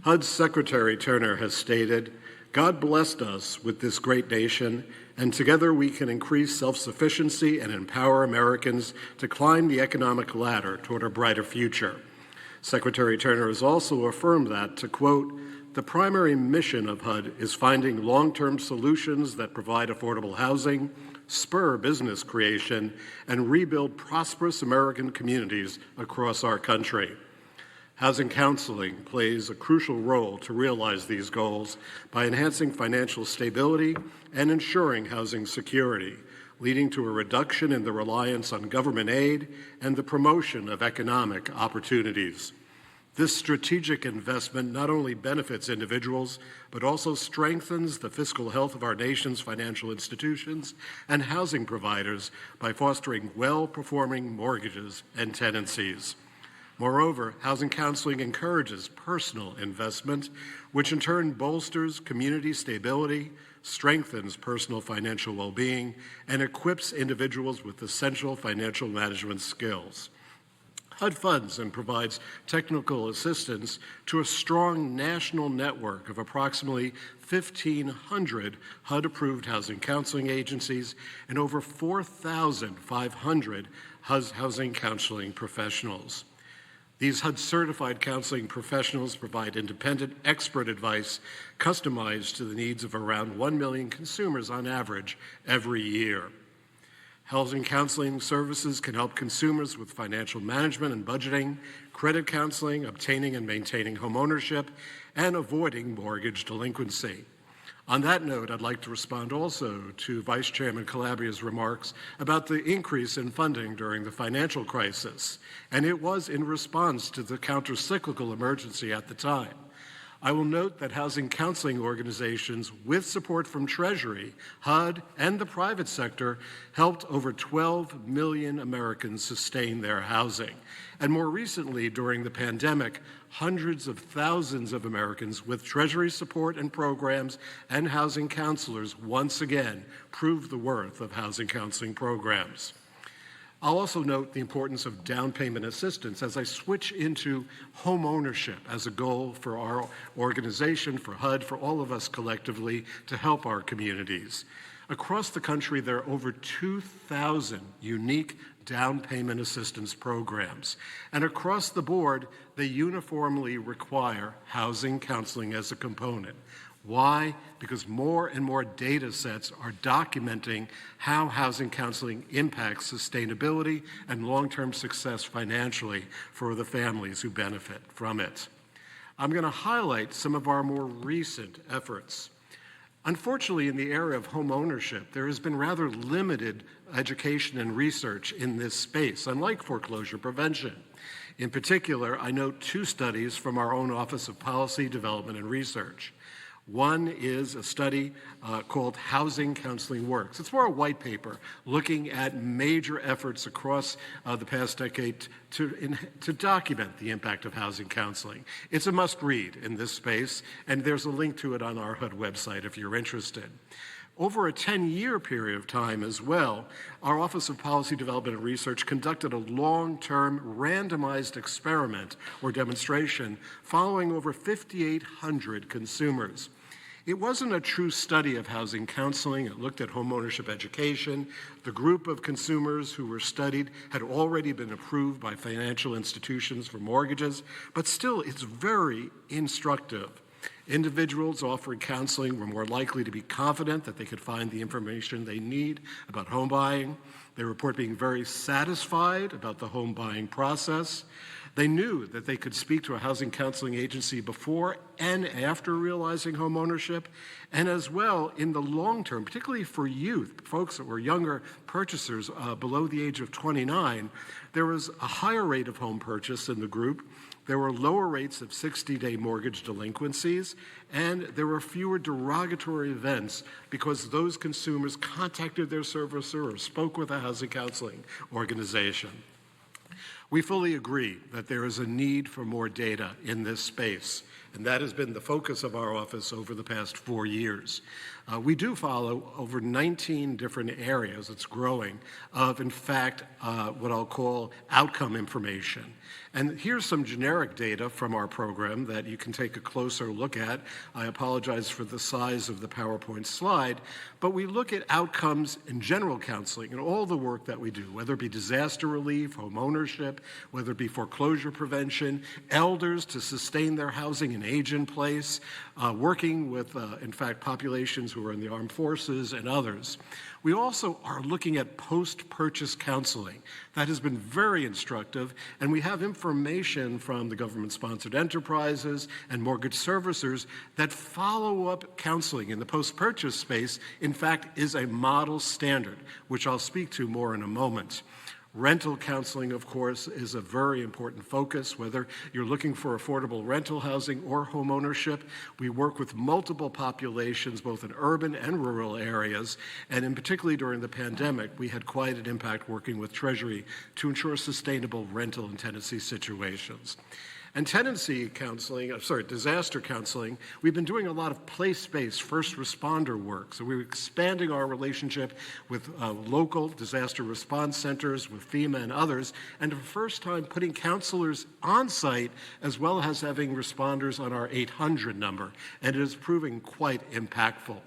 HUD's Secretary Turner has stated, "God blessed us with this great nation, and together we can increase self-sufficiency and empower Americans to climb the economic ladder toward a brighter future." Secretary Turner has also affirmed that, to quote, "The primary mission of HUD is finding long-term solutions that provide affordable housing, spur business creation, and rebuild prosperous American communities across our country." Housing counseling plays a crucial role to realize these goals by enhancing financial stability and ensuring housing security, leading to a reduction in the reliance on government aid and the promotion of economic opportunities. This strategic investment not only benefits individuals, but also strengthens the fiscal health of our nation's financial institutions and housing providers by fostering well-performing mortgages and tenancies. Moreover, housing counseling encourages personal investment, which in turn bolsters community stability, strengthens personal financial well-being, and equips individuals with essential financial management skills. HUD funds and provides technical assistance to a strong national network of approximately 1,500 HUD-approved housing counseling agencies and over 4,500 housing counseling professionals. These HUD-certified counseling professionals provide independent, expert advice customized to the needs of around 1 million consumers on average every year. Housing counseling services can help consumers with financial management and budgeting, credit counseling, obtaining and maintaining homeownership, and avoiding mortgage delinquency. On that note, I'd like to respond also to Vice Chairman Calabria's remarks about the increase in funding during the financial crisis, and it was in response to the counter-cyclical emergency at the time. I will note that housing counseling organizations with support from Treasury, HUD, and the private sector helped over 12 million Americans sustain their housing. And more recently, during the pandemic, hundreds of thousands of Americans with Treasury support and programs and housing counselors once again proved the worth of housing counseling programs. I'll also note the importance of down payment assistance as I switch into home ownership as a goal for our organization, for HUD, for all of us collectively to help our communities. Across the country, there are over 2,000 unique down payment assistance programs. And across the board, they uniformly require housing counseling as a component. Why? Because more and more data sets are documenting how housing counseling impacts sustainability and long-term success financially for the families who benefit from it. I'm going to highlight some of our more recent efforts. Unfortunately, in the area of home ownership, there has been rather limited education and research in this space, unlike foreclosure prevention. In particular, I note 2 studies from our own Office of Policy Development and Research. One is a study called Housing Counseling Works. It's more a white paper looking at major efforts across the past decade to document the impact of housing counseling. It's a must-read in this space, and there's a link to it on our HUD website if you're interested. Over a 10-year period of time as well, our Office of Policy Development and Research conducted a long-term randomized experiment or demonstration following over 5,800 consumers. It wasn't a true study of housing counseling. It looked at homeownership education. The group of consumers who were studied had already been approved by financial institutions for mortgages, but still it's very instructive. Individuals offering counseling were more likely to be confident that they could find the information they need about home buying. They report being very satisfied about the home buying process. They knew that they could speak to a housing counseling agency before and after realizing home ownership, and as well in the long term, particularly for youth, folks that were younger purchasers below the age of 29, there was a higher rate of home purchase in the group. There were lower rates of 60-day mortgage delinquencies, and there were fewer derogatory events because those consumers contacted their servicer or spoke with a housing counseling organization. We fully agree that there is a need for more data in this space, and that has been the focus of our office over the past 4 years. We do follow over 19 different areas, it's growing, of, in fact, what I'll call outcome information. And here's some generic data from our program that you can take a closer look at. I apologize for the size of the PowerPoint slide, but we look at outcomes in general counseling and all the work that we do, whether it be disaster relief, home ownership, whether it be foreclosure prevention, elders to sustain their housing and age in place, working with, in fact, populations who are in the armed forces and others. We also are looking at post-purchase counseling. That has been very instructive, and we have information from the government-sponsored enterprises and mortgage servicers that follow-up counseling in the post-purchase space, in fact, is a model standard, which I'll speak to more in a moment. Rental counseling, of course, is a very important focus, whether you're looking for affordable rental housing or home ownership. We work with multiple populations, both in urban and rural areas, and in particularly during the pandemic, we had quite an impact working with Treasury to ensure sustainable rental and tenancy situations. And tenancy counseling, disaster counseling, we've been doing a lot of place-based first responder work. So we're expanding our relationship with local disaster response centers, with FEMA and others, and for the first time putting counselors on site as well as having responders on our 800 number, and it is proving quite impactful.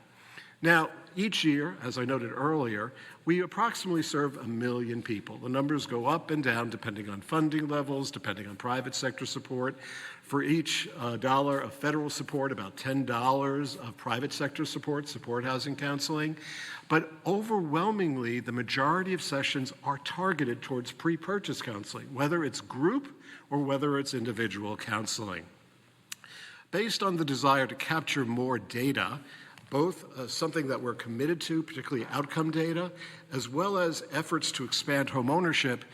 Now, each year, as I noted earlier, we approximately serve 1 million people. The numbers go up and down depending on funding levels, depending on private sector support. For each dollar of federal support, about $10 of private sector support housing counseling. But overwhelmingly, the majority of sessions are targeted towards pre-purchase counseling, whether it's group or whether it's individual counseling. Based on the desire to capture more data, both something that we're committed to, particularly outcome data, as well as efforts to expand home ownership,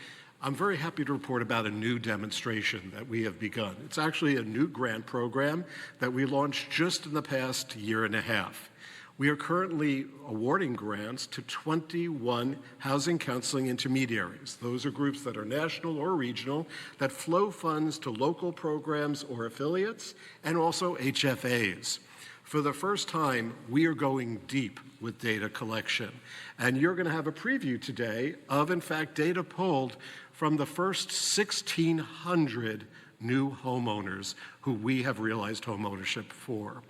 I'm very happy to report about a new demonstration that we have begun. It's actually a new grant program that we launched just in the past year and a half. We are currently awarding grants to 21 housing counseling intermediaries. Those are groups that are national or regional that flow funds to local programs or affiliates and also HFAs. For the first time, we are going deep with data collection. And you're going to have a preview today of, in fact, data pulled from the first 1,600 new homeowners who we have realized home ownership for.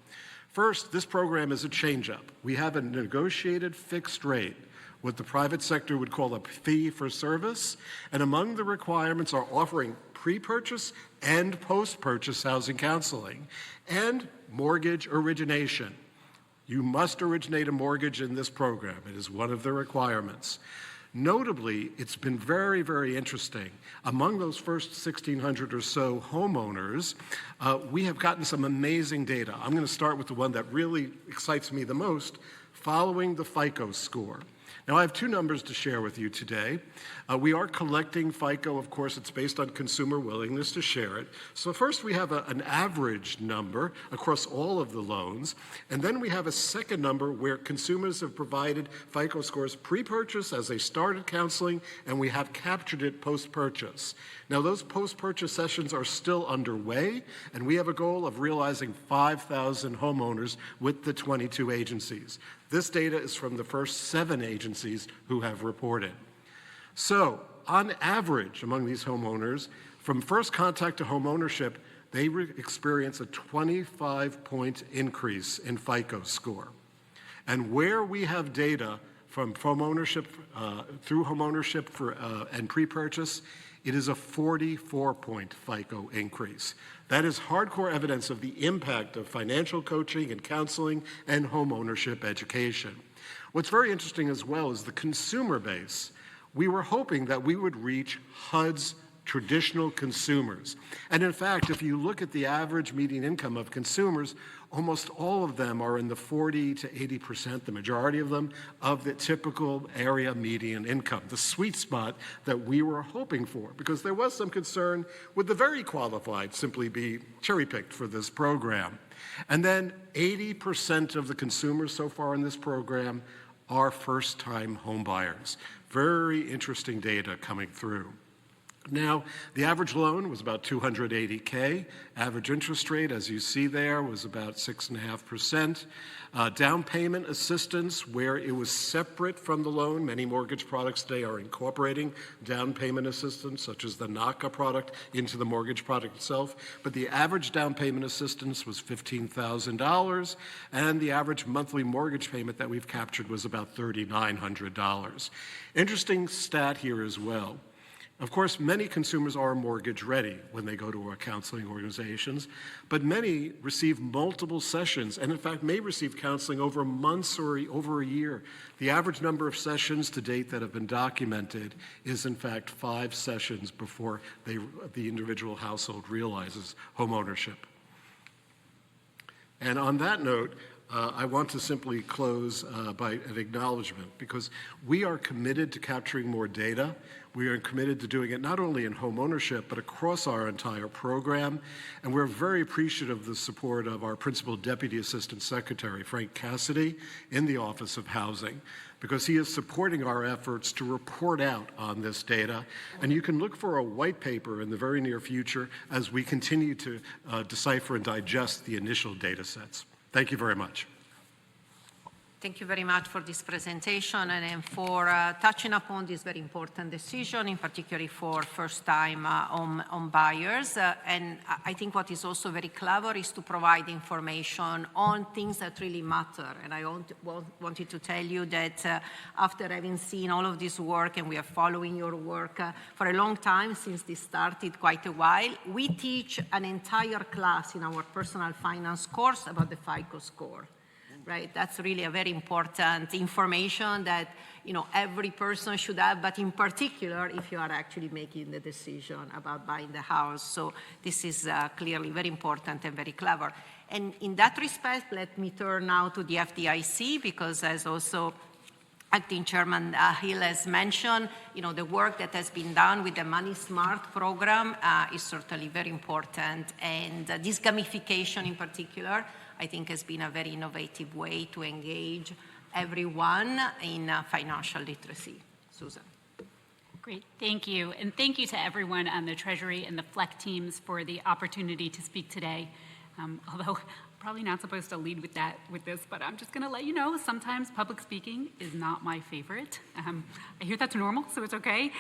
First, this program is a change-up. We have a negotiated fixed rate, what the private sector would call a fee for service, and among the requirements are offering pre-purchase and post-purchase housing counseling, and mortgage origination. You must originate a mortgage in this program. It is one of the requirements. Notably, it's been very, very interesting. Among those first 1,600 or so homeowners, we have gotten some amazing data. I'm going to start with the one that really excites me the most, following the FICO score. Now, I have two numbers to share with you today. We are collecting FICO. Of course, it's based on consumer willingness to share it. So first, we have an average number across all of the loans. And then we have a second number where consumers have provided FICO scores pre-purchase as they started counseling, and we have captured it post-purchase. Now, those post-purchase sessions are still underway, and we have a goal of realizing 5,000 homeowners with the 22 agencies. This data is from the first 7 agencies who have reported. So, on average, among these homeowners, from first contact to homeownership, they experience a 25-point increase in FICO score. And where we have data from homeownership through homeownership and pre-purchase, it is a 44-point FICO increase. That is hardcore evidence of the impact of financial coaching and counseling and homeownership education. What's very interesting as well is the consumer base. We were hoping that we would reach HUD's traditional consumers. And in fact, if you look at the average median income of consumers, almost all of them are in the 40 to 80%, the majority of them, of the typical area median income, the sweet spot that we were hoping for, because there was some concern would the very qualified simply be cherry-picked for this program. And then 80% of the consumers so far in this program are first-time home buyers. Very interesting data coming through. Now, the average loan was about $280K. Average interest rate, as you see there, was about 6.5%. Down payment assistance, where it was separate from the loan. Many mortgage products today are incorporating down payment assistance, such as the NACA product, into the mortgage product itself. But the average down payment assistance was $15,000, and the average monthly mortgage payment that we've captured was about $3,900. Interesting stat here as well. Of course, many consumers are mortgage ready when they go to our counseling organizations, but many receive multiple sessions and in fact may receive counseling over months or over a year. The average number of sessions to date that have been documented is in fact 5 sessions before the individual household realizes home ownership. And on that note, I want to simply close by an acknowledgement, because we are committed to capturing more data. We are committed to doing it not only in home ownership, but across our entire program. And we're very appreciative of the support of our Principal Deputy Assistant Secretary, Frank Cassidy, in the Office of Housing, because he is supporting our efforts to report out on this data. And you can look for a white paper in the very near future as we continue to decipher and digest the initial data sets. Thank you very much. Thank you very much for this presentation and for touching upon this very important decision, in particular for first-time home buyers. And I think what is also very clever is to provide information on things that really matter. And I wanted to tell you that after having seen all of this work, and we are following your work for a long time, since this started quite a while, we teach an entire class in our personal finance course about the FICO score. Right, that's really a very important information that every person should have, but in particular if you are actually making the decision about buying the house. So this is clearly very important and very clever. And in that respect, let me turn now to the FDIC, because as also Acting Chairman Hill has mentioned, the work that has been done with the Money Smart program is certainly very important, and this gamification in particular, I think, has been a very innovative way to engage everyone in financial literacy. Susan. Great, thank you. And thank you to everyone on the Treasury and the FLEC teams for the opportunity to speak today. Although probably not supposed to lead with this, but I'm just gonna let you know, sometimes public speaking is not my favorite. I hear that's normal, so it's okay.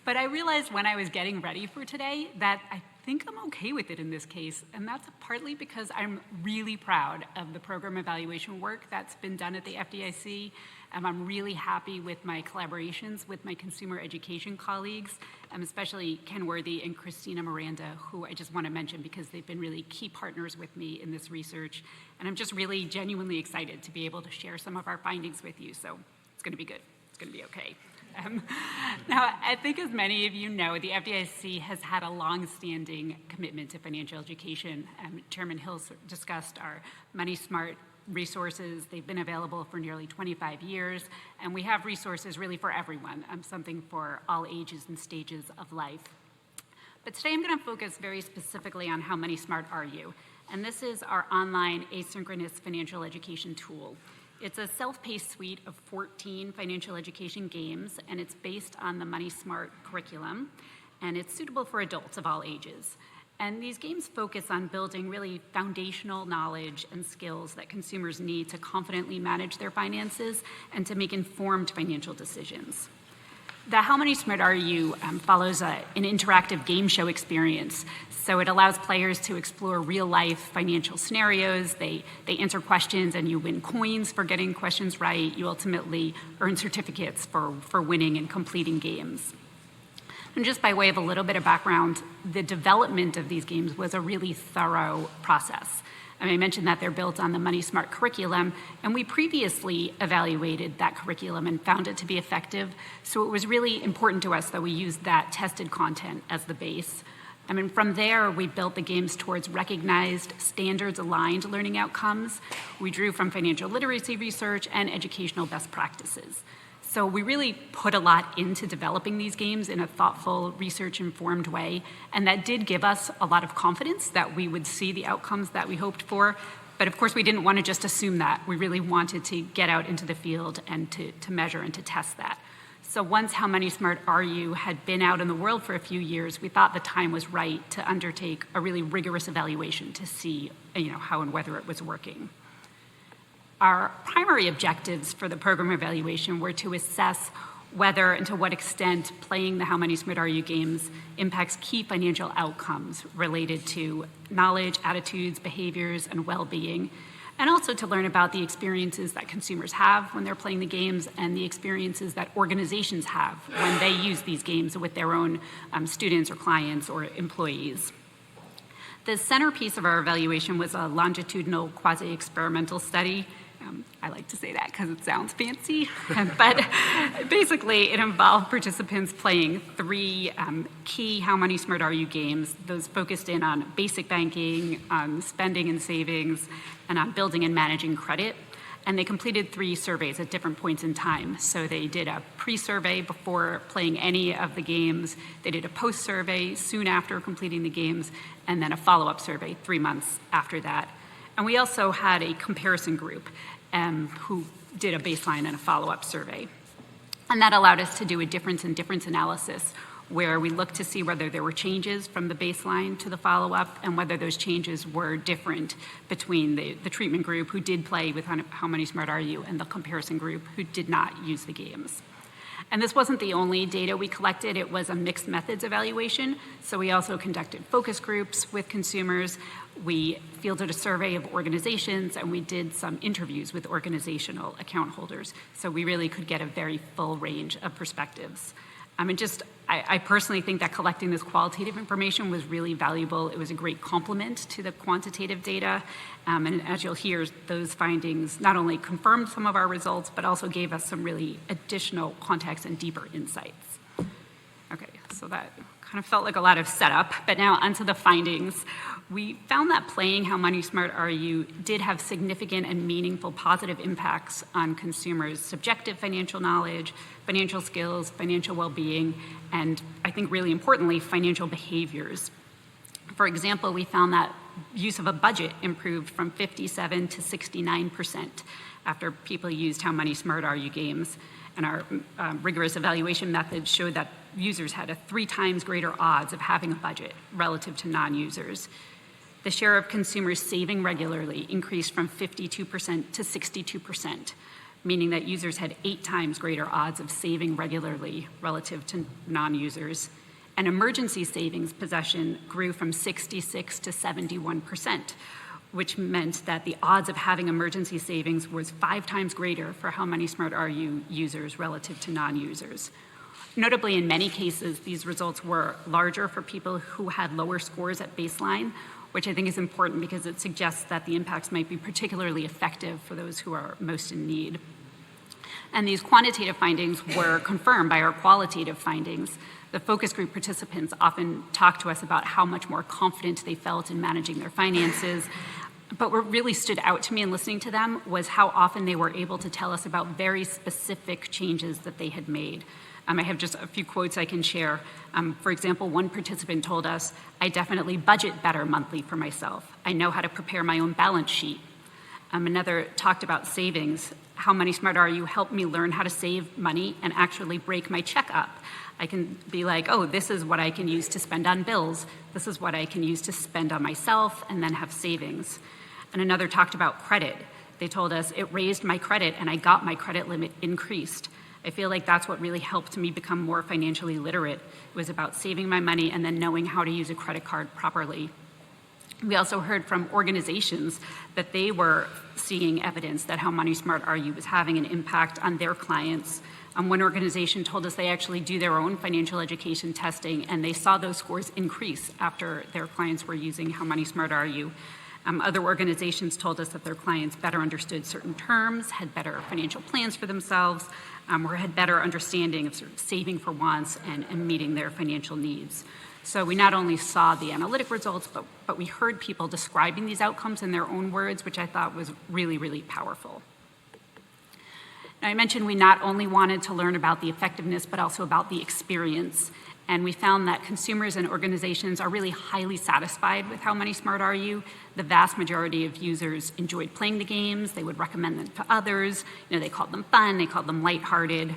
But I realized when I was getting ready for today that I think I'm okay with it in this case, and that's partly because I'm really proud of the program evaluation work that's been done at the FDIC. I'm really happy with my collaborations with my consumer education colleagues, especially Ken Worthy and Christina Miranda, who I just want to mention because they've been really key partners with me in this research. And I'm just really genuinely excited to be able to share some of our findings with you. So it's going to be good. It's going to be okay. Now, I think as many of you know, the FDIC has had a long-standing commitment to financial education. Chairman Hill discussed our Money Smart resources. They've been available for nearly 25 years, and we have resources really for everyone, something for all ages and stages of life. But today I'm going to focus very specifically on How Money Smart Are You? And this is our online asynchronous financial education tool. It's a self-paced suite of 14 financial education games, and it's based on the Money Smart curriculum, and it's suitable for adults of all ages. And these games focus on building really foundational knowledge and skills that consumers need to confidently manage their finances and to make informed financial decisions. The How Money Smart Are You follows an interactive game show experience. So it allows players to explore real-life financial scenarios. They answer questions, and you win coins for getting questions right. You ultimately earn certificates for winning and completing games. And just by way of a little bit of background, the development of these games was a really thorough process. I mentioned that they're built on the Money Smart curriculum, and we previously evaluated that curriculum and found it to be effective. So it was really important to us that we used that tested content as the base. From there, we built the games towards recognized, standards-aligned learning outcomes. We drew from financial literacy research and educational best practices. So we really put a lot into developing these games in a thoughtful, research-informed way, and that did give us a lot of confidence that we would see the outcomes that we hoped for. But of course, we didn't want to just assume that. We really wanted to get out into the field and to measure and to test that. So once How Money Smart Are You had been out in the world for a few years, we thought the time was right to undertake a really rigorous evaluation to see how and whether it was working. Our primary objectives for the program evaluation were to assess whether and to what extent playing the How Money Smart Are You games impacts key financial outcomes related to knowledge, attitudes, behaviors, and well-being, and also to learn about the experiences that consumers have when they're playing the games and the experiences that organizations have when they use these games with their own students or clients or employees. The centerpiece of our evaluation was a longitudinal quasi-experimental study. I like to say that because it sounds fancy, but basically it involved participants playing 3 key How Money Smart Are You games. Those focused in on basic banking, on spending and savings, and on building and managing credit. And they completed 3 surveys at different points in time. So they did a pre-survey before playing any of the games. They did a post-survey soon after completing the games, and then a follow-up survey 3 months after that. And we also had a comparison group who did a baseline and a follow-up survey. And that allowed us to do a difference in difference analysis, where we looked to see whether there were changes from the baseline to the follow-up and whether those changes were different between the treatment group who did play with How Money Smart Are You and the comparison group who did not use the games. And this wasn't the only data we collected. It was a mixed methods evaluation. So we also conducted focus groups with consumers. We fielded a survey of organizations, and we did some interviews with organizational account holders. So we really could get a very full range of perspectives. I personally think that collecting this qualitative information was really valuable. It was a great complement to the quantitative data. And as you'll hear, those findings not only confirmed some of our results, but also gave us some really additional context and deeper insights. Okay, so that kind of felt like a lot of setup, but now onto the findings. We found that playing How Money Smart Are You did have significant and meaningful positive impacts on consumers' subjective financial knowledge, financial skills, financial well-being, and I think really importantly, financial behaviors. For example, we found that use of a budget improved from 57% to 69% after people used How Money Smart Are You games. And our rigorous evaluation methods showed that users had a 3 times greater odds of having a budget relative to non-users. The share of consumers saving regularly increased from 52% to 62%, meaning that users had 8 times greater odds of saving regularly relative to non-users. And emergency savings possession grew from 66 to 71%, which meant that the odds of having emergency savings was 5 times greater for How Money Smart Are You users relative to non-users. Notably, in many cases, these results were larger for people who had lower scores at baseline, which I think is important because it suggests that the impacts might be particularly effective for those who are most in need. And these quantitative findings were confirmed by our qualitative findings. The focus group participants often talked to us about how much more confident they felt in managing their finances. But what really stood out to me in listening to them was how often they were able to tell us about very specific changes that they had made. I have just a few quotes I can share. For example, one participant told us, "I definitely budget better monthly for myself. I know how to prepare my own balance sheet." Another talked about savings. "How Money Smart Are You helped me learn how to save money and actually break my check up. I can be like, oh, this is what I can use to spend on bills. This is what I can use to spend on myself and then have savings." And another talked about credit. They told us, "It raised my credit and I got my credit limit increased. I feel like that's what really helped me become more financially literate. It was about saving my money and then knowing how to use a credit card properly." We also heard from organizations that they were seeing evidence that How Money Smart Are You was having an impact on their clients. One organization told us they actually do their own financial education testing, and they saw those scores increase after their clients were using How Money Smart Are You. Other organizations told us that their clients better understood certain terms, had better financial plans for themselves, or had better understanding of sort of saving for wants and meeting their financial needs. So we not only saw the analytic results, but we heard people describing these outcomes in their own words, which I thought was really, really powerful. Now, I mentioned we not only wanted to learn about the effectiveness, but also about the experience. And we found that consumers and organizations are really highly satisfied with How Money Smart Are You. The vast majority of users enjoyed playing the games. They would recommend them to others. They called them fun. They called them lighthearted.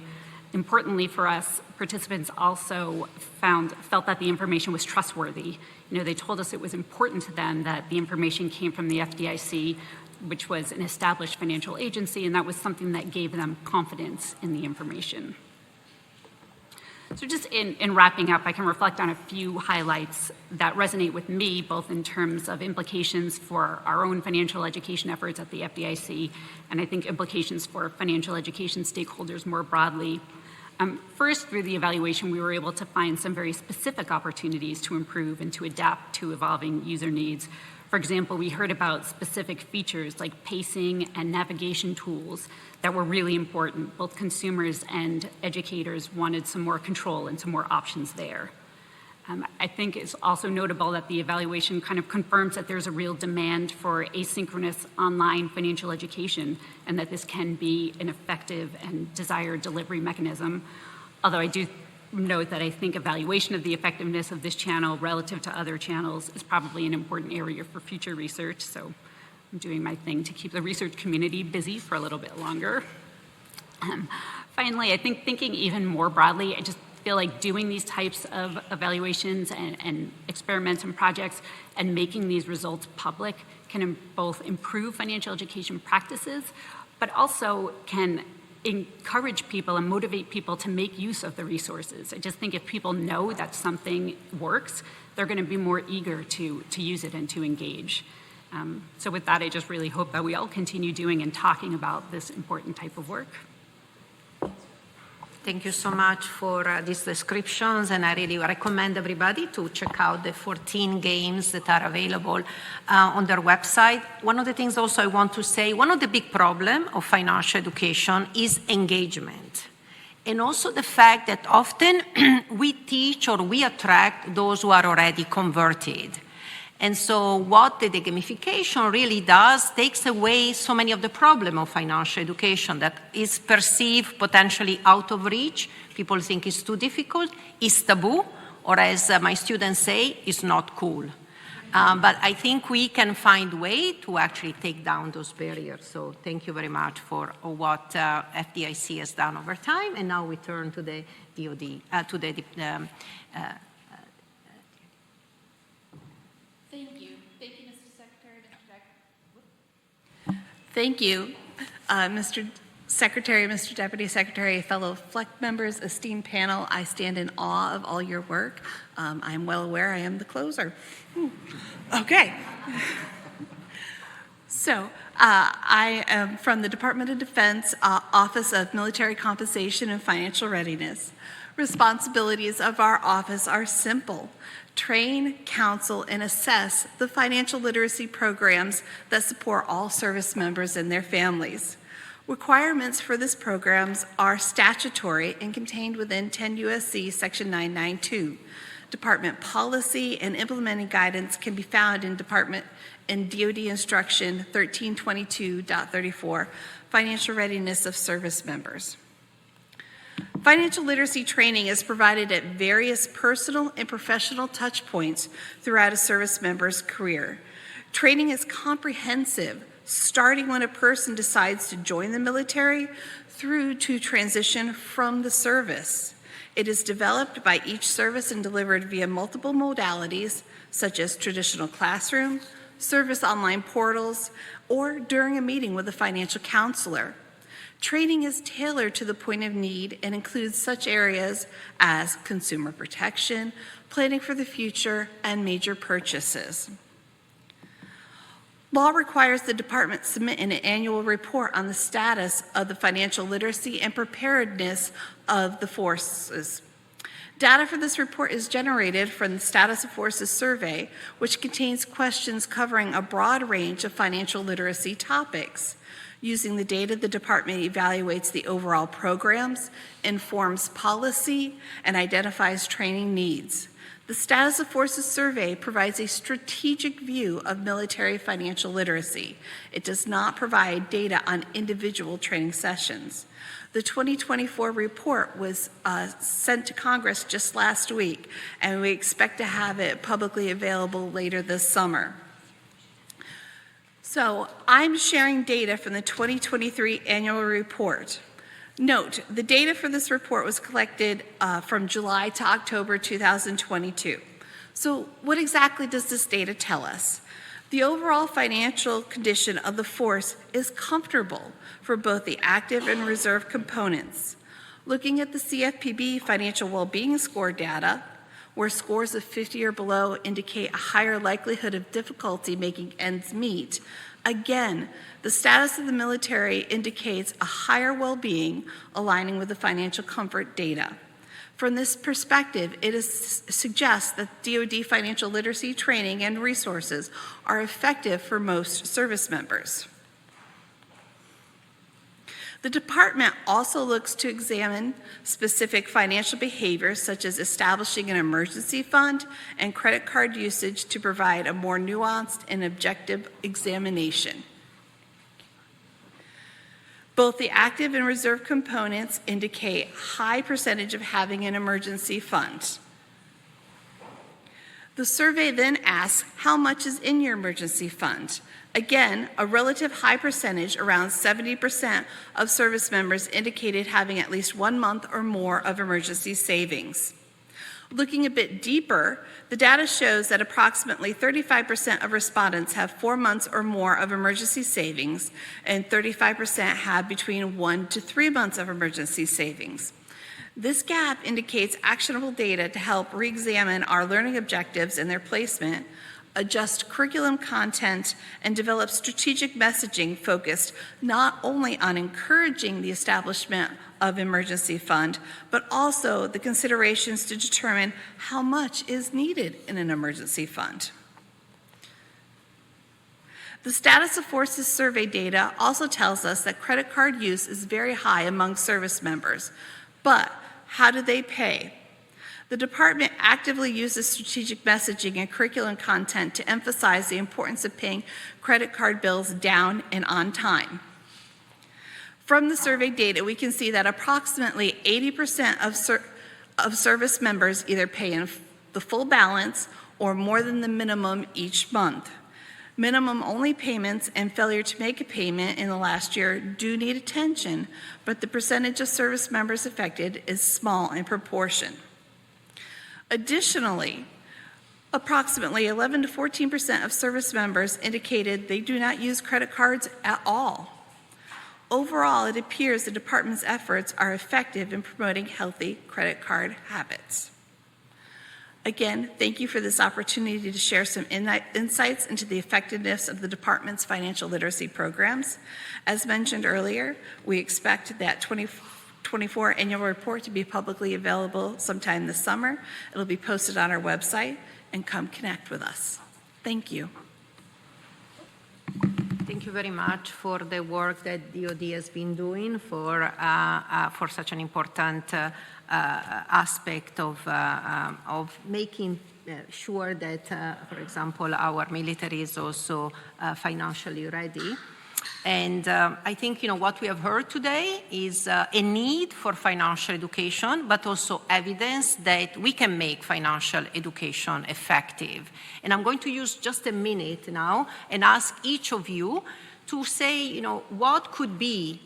Importantly for us, participants also felt that the information was trustworthy. They told us it was important to them that the information came from the FDIC, which was an established financial agency, and that was something that gave them confidence in the information. So just in wrapping up, I can reflect on a few highlights that resonate with me, both in terms of implications for our own financial education efforts at the FDIC, and I think implications for financial education stakeholders more broadly. First, through the evaluation, we were able to find some very specific opportunities to improve and to adapt to evolving user needs. For example, we heard about specific features like pacing and navigation tools that were really important. Both consumers and educators wanted some more control and some more options there. I think it's also notable that the evaluation kind of confirms that there's a real demand for asynchronous online financial education and that this can be an effective and desired delivery mechanism. Although I do note that I think evaluation of the effectiveness of this channel relative to other channels is probably an important area for future research, so I'm doing my thing to keep the research community busy for a little bit longer. Finally, I think thinking even more broadly, I just feel like doing these types of evaluations and experiments and projects and making these results public can both improve financial education practices, but also can encourage people and motivate people to make use of the resources. I just think if people know that something works, they're going to be more eager to use it and to engage. So with that, I just really hope that we all continue doing and talking about this important type of work. Thank you so much for these descriptions, and I really recommend everybody to check out the 14 games that are available on their website. One of the things also I want to say, one of the big problems of financial education is engagement. And also the fact that often we teach or we attract those who are already converted. And so what the gamification really does takes away so many of the problem of financial education that is perceived potentially out of reach. People think it's too difficult, it's taboo, or as my students say, it's not cool. But I think we can find a way to actually take down those barriers. So thank you very much for what FDIC has done over time. And now we turn to the DOD, Thank you, Mr. Secretary, Mr. Deputy Secretary, fellow FLEC members, esteemed panel. I stand in awe of all your work. I'm well aware I am the closer. Okay. So I am from the Department of Defense, Office of Military Compensation and Financial Readiness. Responsibilities of our office are simple: train, counsel, and assess the financial literacy programs that support all service members and their families. Requirements for this programs are statutory and contained within 10 U.S.C. Section 992. Department policy and implementing guidance can be found in DoD Instruction 1322.34, Financial Readiness of Service Members. Financial literacy training is provided at various personal and professional touch points throughout a service member's career. Training is comprehensive, starting when a person decides to join the military through to transition from the service. It is developed by each service and delivered via multiple modalities, such as traditional classroom, service online portals, or during a meeting with a financial counselor. Training is tailored to the point of need and includes such areas as consumer protection, planning for the future, and major purchases. Law requires the department submit an annual report on the status of the financial literacy and preparedness of the forces. Data for this report is generated from the Status of Forces Survey, which contains questions covering a broad range of financial literacy topics. Using the data, the department evaluates the overall programs, informs policy, and identifies training needs. The Status of Forces Survey provides a strategic view of military financial literacy. It does not provide data on individual training sessions. The 2024 report was sent to Congress just last week, and we expect to have it publicly available later this summer. So I'm sharing data from the 2023 annual report. Note, the data for this report was collected from July to October 2022. So what exactly does this data tell us? The overall financial condition of the force is comfortable for both the active and reserve components. Looking at the CFPB financial well-being score data, where scores of 50 or below indicate a higher likelihood of difficulty making ends meet, again, the status of the military indicates a higher well-being, aligning with the financial comfort data. From this perspective, it suggests that DoD financial literacy training and resources are effective for most service members. The department also looks to examine specific financial behaviors, such as establishing an emergency fund and credit card usage, to provide a more nuanced and objective examination. Both the active and reserve components indicate high percentage of having an emergency fund. The survey then asks, how much is in your emergency fund? Again, a relative high percentage, around 70% of service members indicated having at least 1 month or more of emergency savings. Looking a bit deeper, the data shows that approximately 35% of respondents have 4 months or more of emergency savings, and 35% have between 1 to 3 months of emergency savings. This gap indicates actionable data to help re-examine our learning objectives and their placement, adjust curriculum content, and develop strategic messaging focused not only on encouraging the establishment of emergency fund, but also the considerations to determine how much is needed in an emergency fund. The Status of Forces survey data also tells us that credit card use is very high among service members. But how do they pay? The department actively uses strategic messaging and curriculum content to emphasize the importance of paying credit card bills down and on time. From the survey data, we can see that approximately 80% of service members either pay in the full balance or more than the minimum each month. Minimum-only payments and failure to make a payment in the last year do need attention, but the percentage of service members affected is small in proportion. Additionally, approximately 11 to 14% of service members indicated they do not use credit cards at all. Overall, it appears the department's efforts are effective in promoting healthy credit card habits. Again, thank you for this opportunity to share some insights into the effectiveness of the department's financial literacy programs. As mentioned earlier, we expect that 2024 annual report to be publicly available sometime this summer. It'll be posted on our website, and come connect with us. Thank you. Thank you. you very much for the work that DoD has been doing for such an important aspect of making sure that, for example, our military is also financially ready. And I think, what we have heard today is a need for financial education, but also evidence that we can make financial education effective. And I'm going to use just a minute now and ask each of you to say, what could be,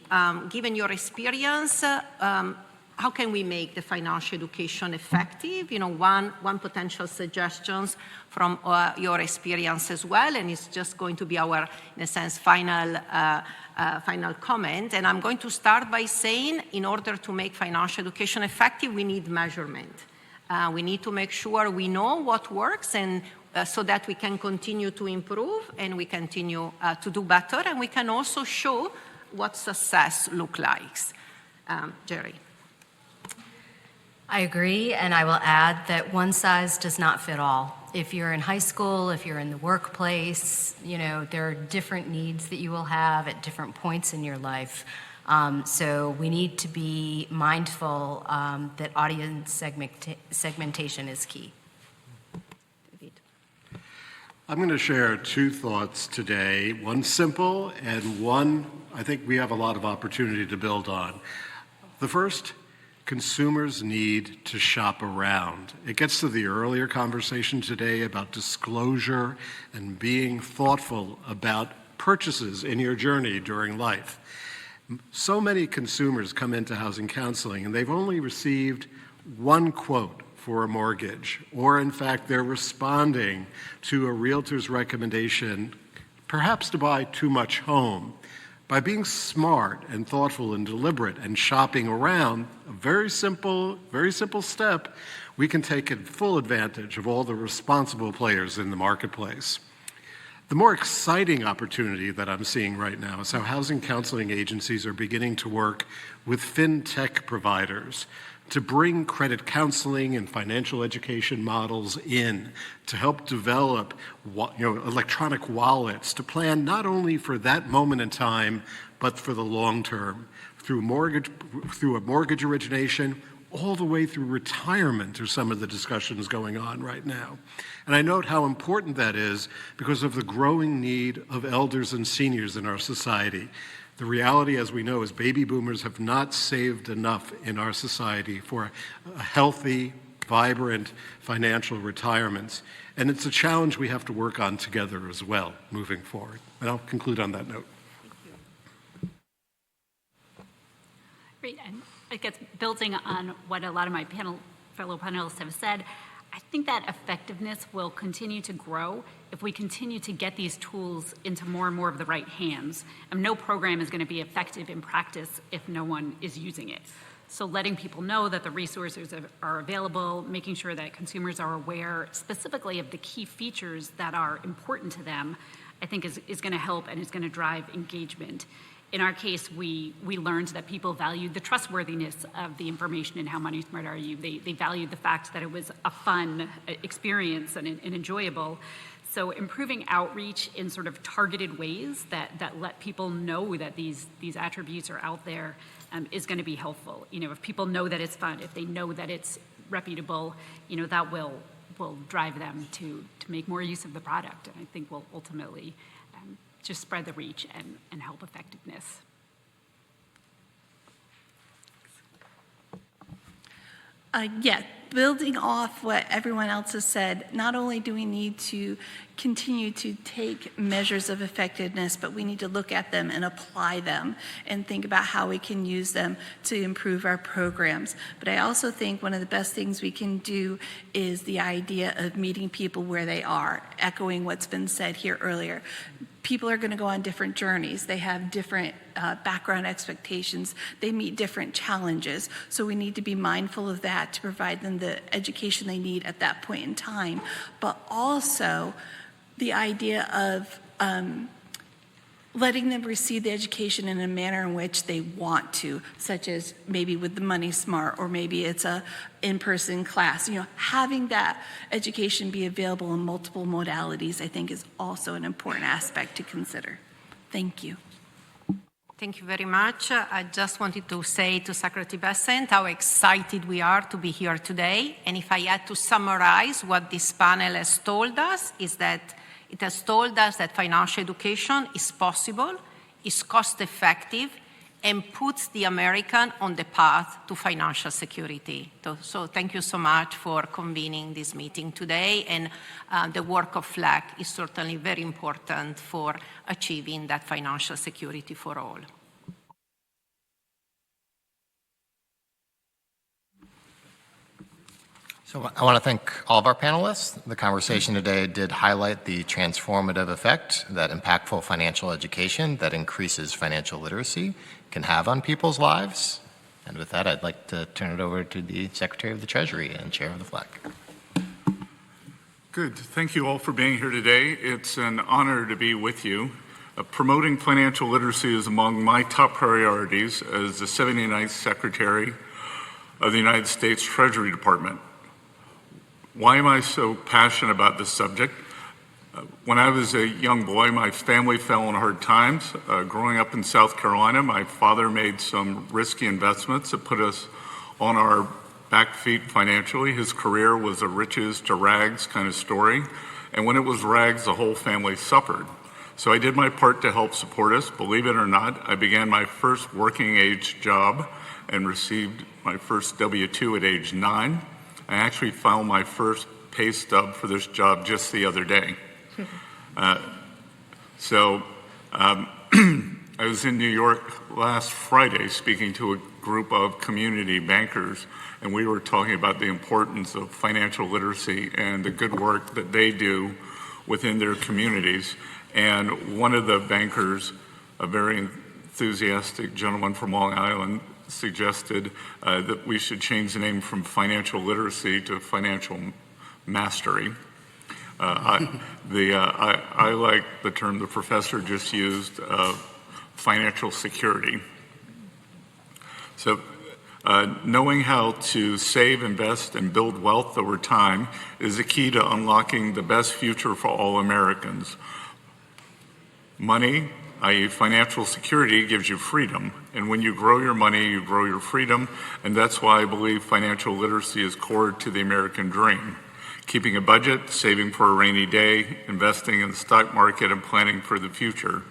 given your experience, how can we make the financial education effective? One potential suggestions from your experience as well, and it's just going to be our, in a sense, final comment. And I'm going to start by saying, in order to make financial education effective, we need measurement. We need to make sure we know what works, and so that we can continue to improve and we continue to do better, and we can also show what success looks like. Jerry. I agree, and I will add that one size does not fit all. If you're in high school, if you're in the workplace, there are different needs that you will have at different points in your life. So we need to be mindful that audience segmentation is key. I'm going to share two thoughts today, one simple and one I think we have a lot of opportunity to build on. The first, consumers need to shop around. It gets to the earlier conversation today about disclosure and being thoughtful about purchases in your journey during life. So many consumers come into housing counseling and they've only received one quote for a mortgage, or in fact they're responding to a realtor's recommendation perhaps to buy too much home. By being smart and thoughtful and deliberate and shopping around, a very simple step, we can take full advantage of all the responsible players in the marketplace. The more exciting opportunity that I'm seeing right now is how housing counseling agencies are beginning to work with fintech providers to bring credit counseling and financial education models in to help develop electronic wallets to plan not only for that moment in time, but for the long term, through a mortgage origination, all the way through retirement are some of the discussions going on right now. And I note how important that is because of the growing need of elders and seniors in our society. The reality, as we know, is baby boomers have not saved enough in our society for a healthy, vibrant financial retirements. And it's a challenge we have to work on together as well moving forward. And I'll conclude on that note. Great. And I guess building on what a lot of my fellow panelists have said, I think that effectiveness will continue to grow if we continue to get these tools into more and more of the right hands. And no program is going to be effective in practice if no one is using it. So letting people know that the resources are available, making sure that consumers are aware specifically of the key features that are important to them, I think is going to help and is going to drive engagement. In our case, we learned that people valued the trustworthiness of the information in How Money Smart Are You. They valued the fact that it was a fun experience and enjoyable. So improving outreach in sort of targeted ways that let people know that these attributes are out there is going to be helpful. If people know that it's fun, if they know that it's reputable, that will drive them to make more use of the product, and I think will ultimately just spread the reach and help effectiveness. Yeah, building off what everyone else has said, not only do we need to continue to take measures of effectiveness, but we need to look at them and apply them and think about how we can use them to improve our programs. But I also think one of the best things we can do is the idea of meeting people where they are, echoing what's been said here earlier. People are going to go on different journeys. They have different background expectations. They meet different challenges. So we need to be mindful of that to provide them the education they need at that point in time. But also the idea of letting them receive the education in a manner in which they want to, such as maybe with the Money Smart, or maybe it's a in-person class. Having that education be available in multiple modalities, I think, is also an important aspect to consider. Thank you. Thank you very much. I just wanted to say to Secretary Bessent how excited we are to be here today. And if I had to summarize what this panel has told us, is that it has told us that financial education is possible, is cost-effective, and puts the American on the path to financial security. So thank you so much for convening this meeting today. And the work of FLEC is certainly very important for achieving that financial security for all. So I want to thank all of our panelists. The conversation today did highlight the transformative effect that impactful financial education that increases financial literacy can have on people's lives. And with that, I'd like to turn it over to the Secretary of the Treasury and Chair of the FLEC. Good. Thank you all for being here today. It's an honor to be with you. Promoting financial literacy is among my top priorities as the 79th Secretary of the United States Treasury Department. Why am I so passionate about this subject? When I was a young boy, my family fell in hard times. Growing up in South Carolina, my father made some risky investments that put us on our back feet financially. His career was a riches to rags kind of story. And when it was rags, the whole family suffered. So I did my part to help support us. Believe it or not, I began my first working age job and received my first W-2 at age 9. I actually filed my first pay stub for this job just the other day. I was in New York last Friday speaking to a group of community bankers, and we were talking about the importance of financial literacy and the good work that they do within their communities. And one of the bankers, a very enthusiastic gentleman from Long Island, suggested that we should change the name from financial literacy to financial mastery. I like the term the professor just used, financial security. So knowing how to save, invest, and build wealth over time is the key to unlocking the best future for all Americans. Money, i.e. financial security, gives you freedom. And when you grow your money, you grow your freedom. And that's why I believe financial literacy is core to the American dream. Keeping a budget, saving for a rainy day, investing in the stock market, and planning for the future.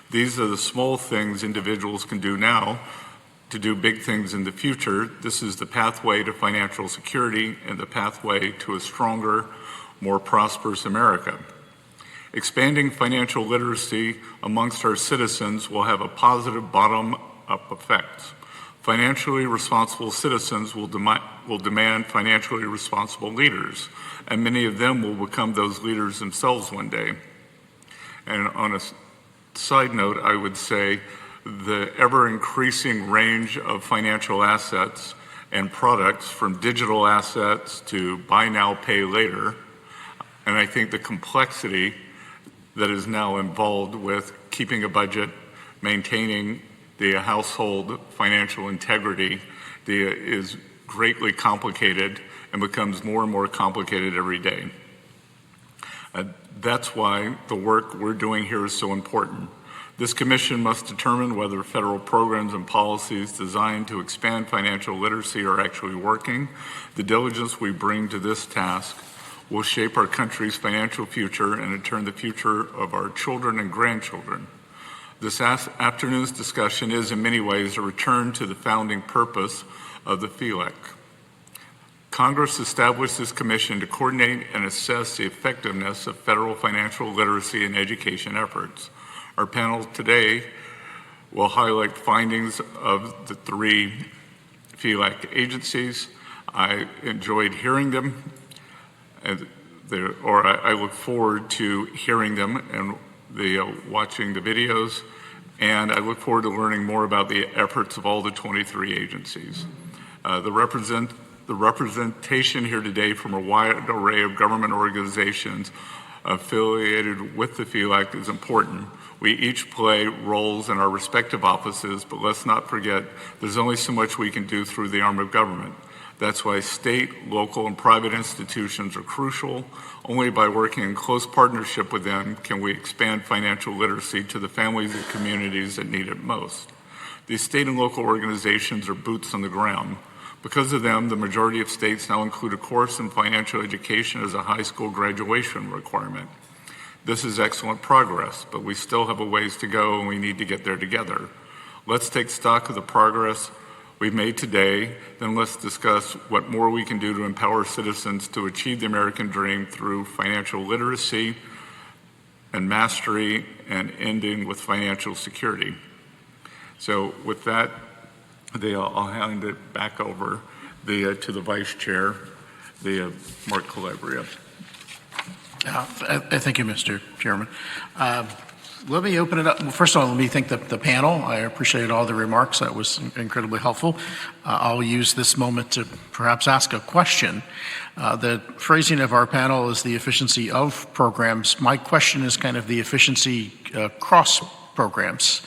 These are the small things individuals can do now to do big things in the future. This is the pathway to financial security and the pathway to a stronger, more prosperous America. Expanding financial literacy amongst our citizens will have a positive bottom-up effect. Financially responsible citizens will demand financially responsible leaders, and many of them will become those leaders themselves one day. And on a side note, I would say the ever-increasing range of financial assets and products, from digital assets to buy now, pay later, and I think the complexity that is now involved with keeping a budget, maintaining the household financial integrity is greatly complicated and becomes more and more complicated every day. That's why the work we're doing here is so important. This commission must determine whether federal programs and policies designed to expand financial literacy are actually working. The diligence we bring to this task will shape our country's financial future and in turn the future of our children and grandchildren. This afternoon's discussion is in many ways a return to the founding purpose of the FLEC. Congress established this commission to coordinate and assess the effectiveness of federal financial literacy and education efforts. Our panel today will highlight findings of the 3 FLEC agencies. I enjoyed hearing them, I look forward to hearing them and watching the videos, and I look forward to learning more about the efforts of all the 23 agencies. The representation here today from a wide array of government organizations affiliated with the FLEC is important. We each play roles in our respective offices, but let's not forget there's only so much we can do through the arm of government. That's why state, local, and private institutions are crucial. Only by working in close partnership with them can we expand financial literacy to the families and communities that need it most. These state and local organizations are boots on the ground. Because of them, the majority of states now include a course in financial education as a high school graduation requirement. This is excellent progress, but we still have a ways to go and we need to get there together. Let's take stock of the progress we've made today, then let's discuss what more we can do to empower citizens to achieve the American dream through financial literacy and mastery and ending with financial security. So with that, I'll hand it back over to the Vice Chair, Mark Calabria. Thank you, Mr. Chairman. Let me open it up. Well, first of all, let me thank the panel. I appreciate all the remarks. That was incredibly helpful. I'll use this moment to perhaps ask a question. The phrasing of our panel is the efficiency of programs. My question is kind of the efficiency across programs.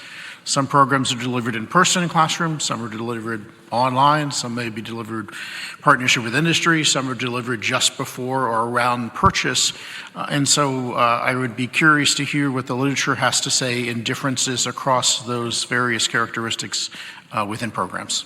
Some programs are delivered in person in classrooms, some are delivered online, some may be delivered partnership with industry, some are delivered just before or around purchase. And so I would be curious to hear what the literature has to say in differences across those various characteristics within programs.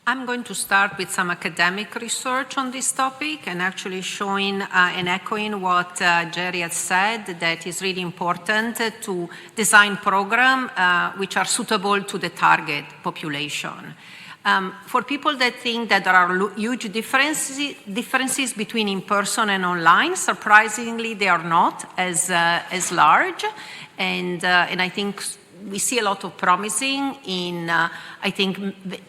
I'm going to start with some academic research on this topic and actually showing and echoing what Jerry has said, that it's really important to design programs which are suitable to the target population. For people that think that there are huge differences between in-person and online, surprisingly, they are not as large. And I think we see a lot of promising in, I think,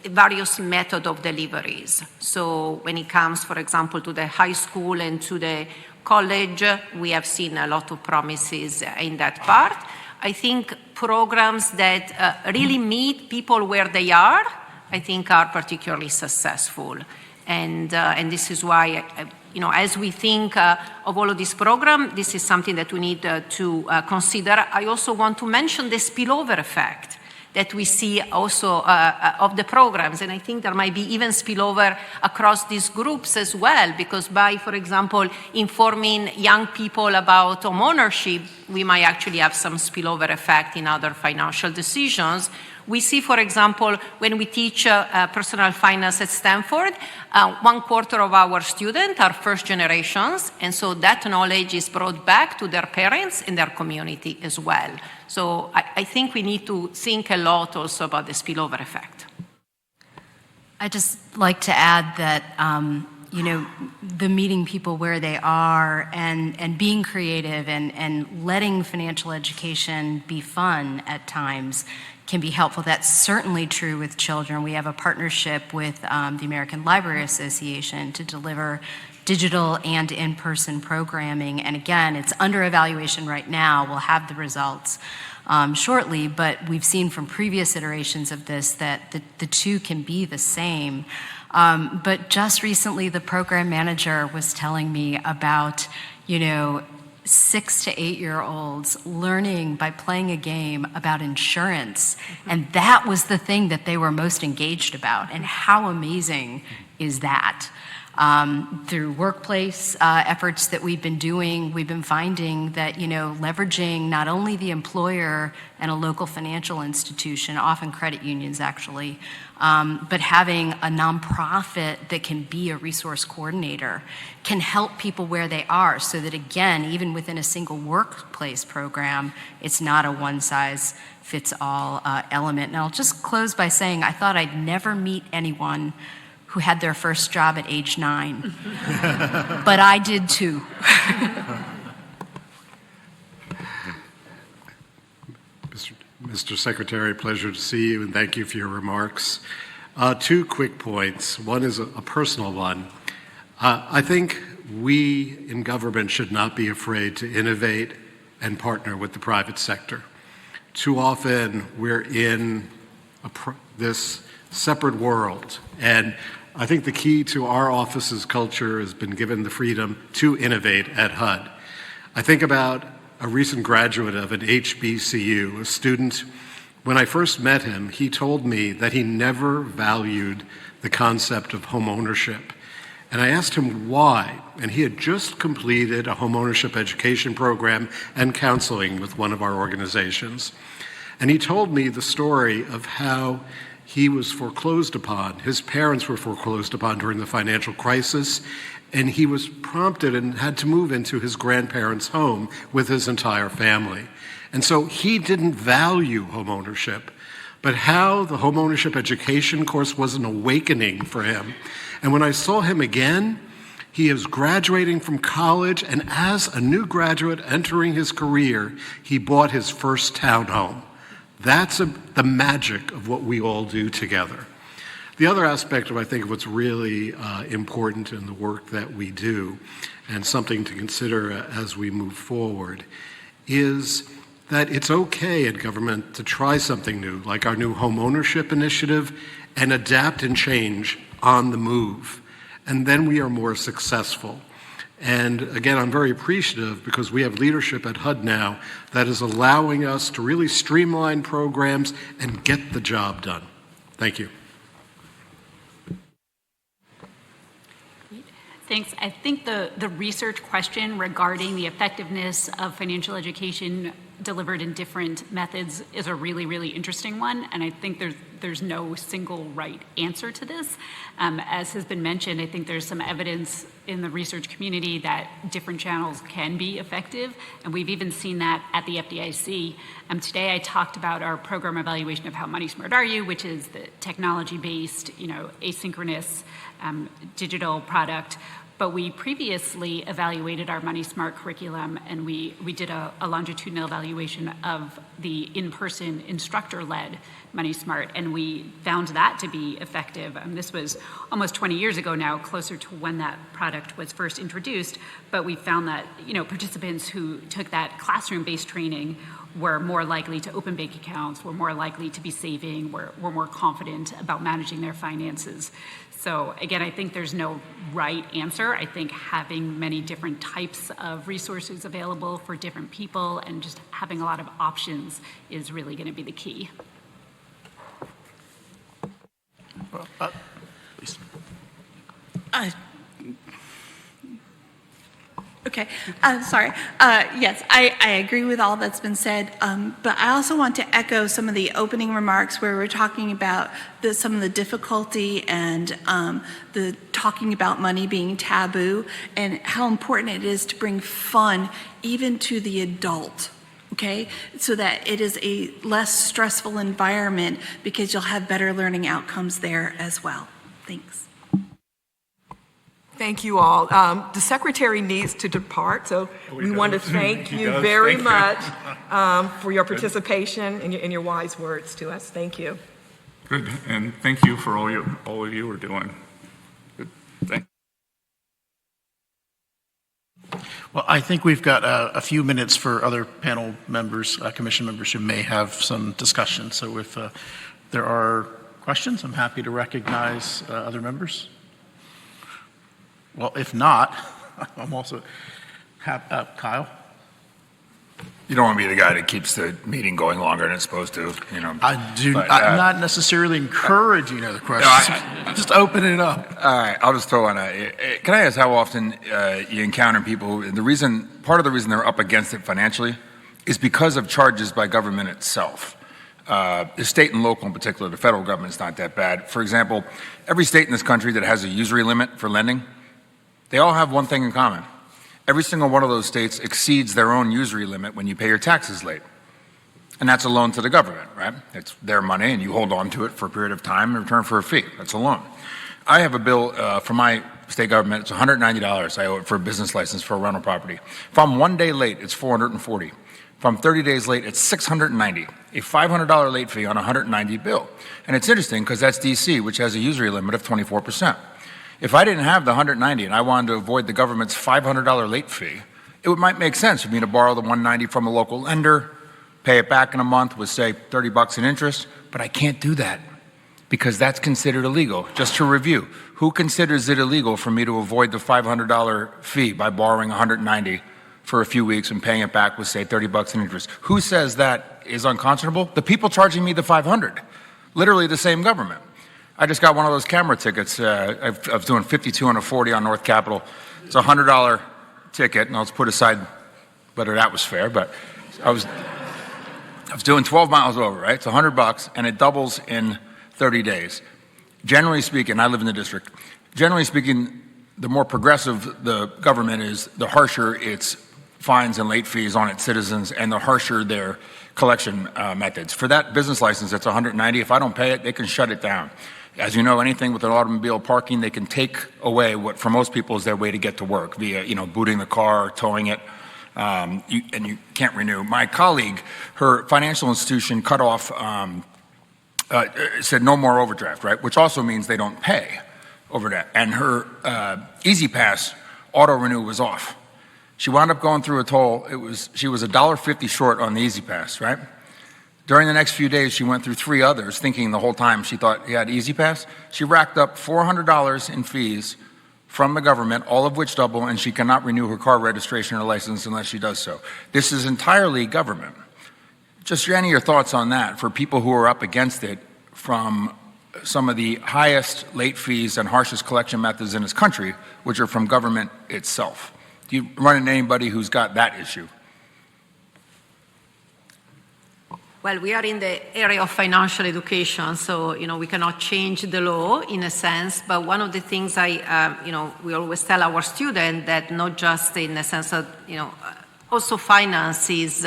various methods of deliveries. So when it comes, for example, to the high school and to the college, we have seen a lot of promises in that part. I think programs that really meet people where they are, I think are particularly successful. And this is why, as we think of all of this program, this is something that we need to consider. I also want to mention the spillover effect that we see also of the programs. And I think there might be even spillover across these groups as well, because by, for example, informing young people about home ownership, we might actually have some spillover effect in other financial decisions. We see, for example, when we teach personal finance at Stanford, 1/4 of our students are first generations, and so that knowledge is brought back to their parents and their community as well. So I think we need to think a lot also about the spillover effect. I'd just like to add that, the meeting people where they are and being creative and letting financial education be fun at times can be helpful. That's certainly true with children. We have a partnership with the American Library Association to deliver digital and in-person programming. And again, it's under evaluation right now. We'll have the results shortly, but we've seen from previous iterations of this that the two can be the same. But just recently, the program manager was telling me about, 6 to 8-year-olds learning by playing a game about insurance. And that was the thing that they were most engaged about. And how amazing is that? Through workplace efforts that we've been doing, we've been finding that, leveraging not only the employer and a local financial institution, often credit unions actually, but having a nonprofit that can be a resource coordinator can help people where they are, so that again, even within a single workplace program, it's not a one-size-fits-all element. And I'll just close by saying I thought I'd never meet anyone who had their first job at age 9, but I did too. Mr. Secretary, pleasure to see you, and thank you for your remarks. 2 quick points. One is a personal one. I think we in government should not be afraid to innovate and partner with the private sector. Too often we're in this separate world, and I think the key to our office's culture has been given the freedom to innovate at HUD. I think about a recent graduate of an HBCU, a student When I first met him, he told me that he never valued the concept of home ownership. And I asked him why, and he had just completed a homeownership education program and counseling with one of our organizations. And he told me the story of how he was foreclosed upon. His parents were foreclosed upon during the financial crisis, and he was prompted and had to move into his grandparents' home with his entire family. And so he didn't value homeownership, but how the homeownership education course was an awakening for him. And when I saw him again, he is graduating from college, and as a new graduate entering his career, he bought his first townhome. That's the magic of what we all do together. The other aspect of, I think, what's really important in the work that we do, and something to consider as we move forward, is that it's okay in government to try something new, like our new home ownership initiative, and adapt and change on the move. And then we are more successful. And again, I'm very appreciative because we have leadership at HUD now that is allowing us to really streamline programs and get the job done. Thank you. Thanks. I think the research question regarding the effectiveness of financial education delivered in different methods is a really, really interesting one. And I think there's no single right answer to this. As has been mentioned, I think there's some evidence in the research community that different channels can be effective. And we've even seen that at the FDIC. Today I talked about our program evaluation of How Money Smart Are You, which is the technology-based, asynchronous digital product. But we previously evaluated our Money Smart curriculum, and we did a longitudinal evaluation of the in-person instructor-led Money Smart, and we found that to be effective. This was almost 20 years ago now, closer to when that product was first introduced, but we found that participants who took that classroom-based training were more likely to open bank accounts, were more likely to be saving, were more confident about managing their finances. So again, I think there's no right answer. I think having many different types of resources available for different people and just having a lot of options is really going to be the key. Please. Okay, sorry. Yes, I agree with all that's been said, but I also want to echo some of the opening remarks where we're talking about some of the difficulty and the talking about money being taboo and how important it is to bring fun even to the adult. Okay, so that it is a less stressful environment because you'll have better learning outcomes there as well. Thanks. Thank you all. The secretary needs to depart, so we want to thank you very much for your participation and your wise words to us. Thank you. Good, and thank you for all of you are doing. Good. Thank you. Well, I think we've got a few minutes for other panel members, commission members who may have some discussion. So if there are questions, I'm happy to recognize other members. Well, if not, I'm also Kyle. You don't want to be the guy that keeps the meeting going longer than it's supposed to, I do. I'm not necessarily encouraging other questions. Just open it up. All right, I'll just throw on can I ask how often you encounter people who, part of the reason they're up against it financially is because of charges by government itself. The state and local in particular, the federal government's not that bad. For example, every state in this country that has a usury limit for lending, they all have one thing in common. Every single one of those states exceeds their own usury limit when you pay your taxes late. And that's a loan to the government, right? It's their money and you hold on to it for a period of time in return for a fee. That's a loan. I have a bill for my state government. It's $190 I owe it for a business license for a rental property. If I'm 1 day late, it's $440. If I'm 30 days late, it's $690. A $500 late fee on a $190 bill. And it's interesting because that's DC, which has a usury limit of 24%. If I didn't have the 190 and I wanted to avoid the government's $500 late fee, it might make sense for me to borrow the 190 from a local lender, pay it back in a month with, say, $30 in interest, but I can't do that because that's considered illegal. Just to review, who considers it illegal for me to avoid the $500 fee by borrowing 190 for a few weeks and paying it back with, say, $30 in interest? Who says that is unconscionable. The people charging me the $500, literally the same government. I just got one of those camera tickets. I was doing 52 and a 40 on North Capitol. It's a $100 ticket, and let's put aside whether that was fair, but I was doing 12 miles over, right? It's $100, and it doubles in 30 days. Generally speaking, I live in the district. Generally speaking, the more progressive the government is, the harsher its fines and late fees on its citizens, and the harsher their collection methods. For that business license, it's $190. If I don't pay it, they can shut it down. As you know, anything with an automobile parking, they can take away what for most people is their way to get to work via, booting the car, or towing it, and you can't renew. My colleague, her financial institution cut off, said no more overdraft, right? Which also means they don't pay overdraft. And her Easy Pass auto renew was off. She wound up going through a toll. She was $1.50 short on the Easy Pass, right? During the next few days, she went through 3 others, thinking the whole time she thought he had Easy Pass. She racked up $400 in fees from the government, all of which double, and she cannot renew her car registration or license unless she does so. This is entirely government. Just any of your thoughts on that for people who are up against it from some of the highest late fees and harshest collection methods in this country, which are from government itself. Do you run into anybody who's got that issue? Well, we are in the area of financial education, so we cannot change the law in a sense. But one of the things we always tell our students that not just in the sense of also finance is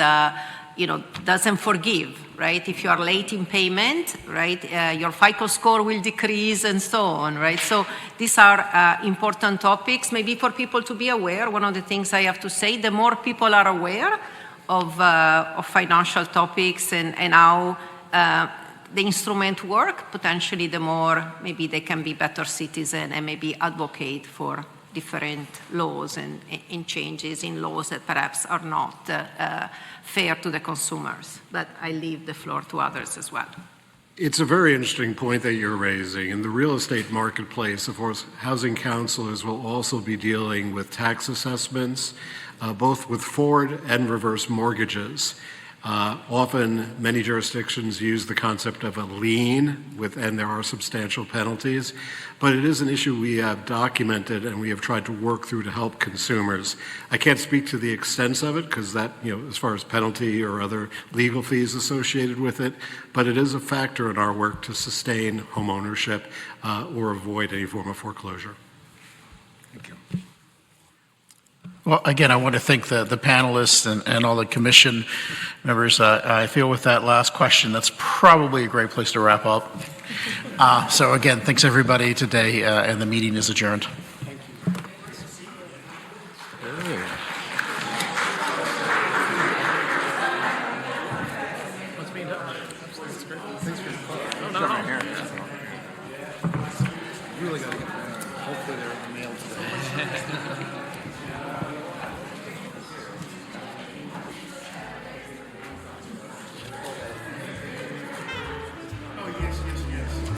doesn't forgive, right? If you are late in payment, right, your FICO score will decrease and so on, right? So these are important topics, maybe for people to be aware. One of the things I have to say, the more people are aware of financial topics and how the instrument work, potentially the more maybe they can be better citizens and maybe advocate for different laws and changes in laws that perhaps are not fair to the consumers. But I leave the floor to others as well. It's a very interesting point that you're raising. In the real estate marketplace, of course, housing counselors will also be dealing with tax assessments, both with forward and reverse mortgages. Often, many jurisdictions use the concept of a lien, and there are substantial penalties. But it is an issue we have documented and we have tried to work through to help consumers. I can't speak to the extent of it because that, as far as penalty or other legal fees associated with it, but it is a factor in our work to sustain home ownership or avoid any form of foreclosure. Thank you. Well, again, I want to thank the panelists and all the commission members. I feel with that last question, that's probably a great place to wrap up. So again, thanks everybody today, and the meeting is adjourned. Thank you. What's being done? That's great. Thanks for really got to get that. Hopefully they're in the mail today.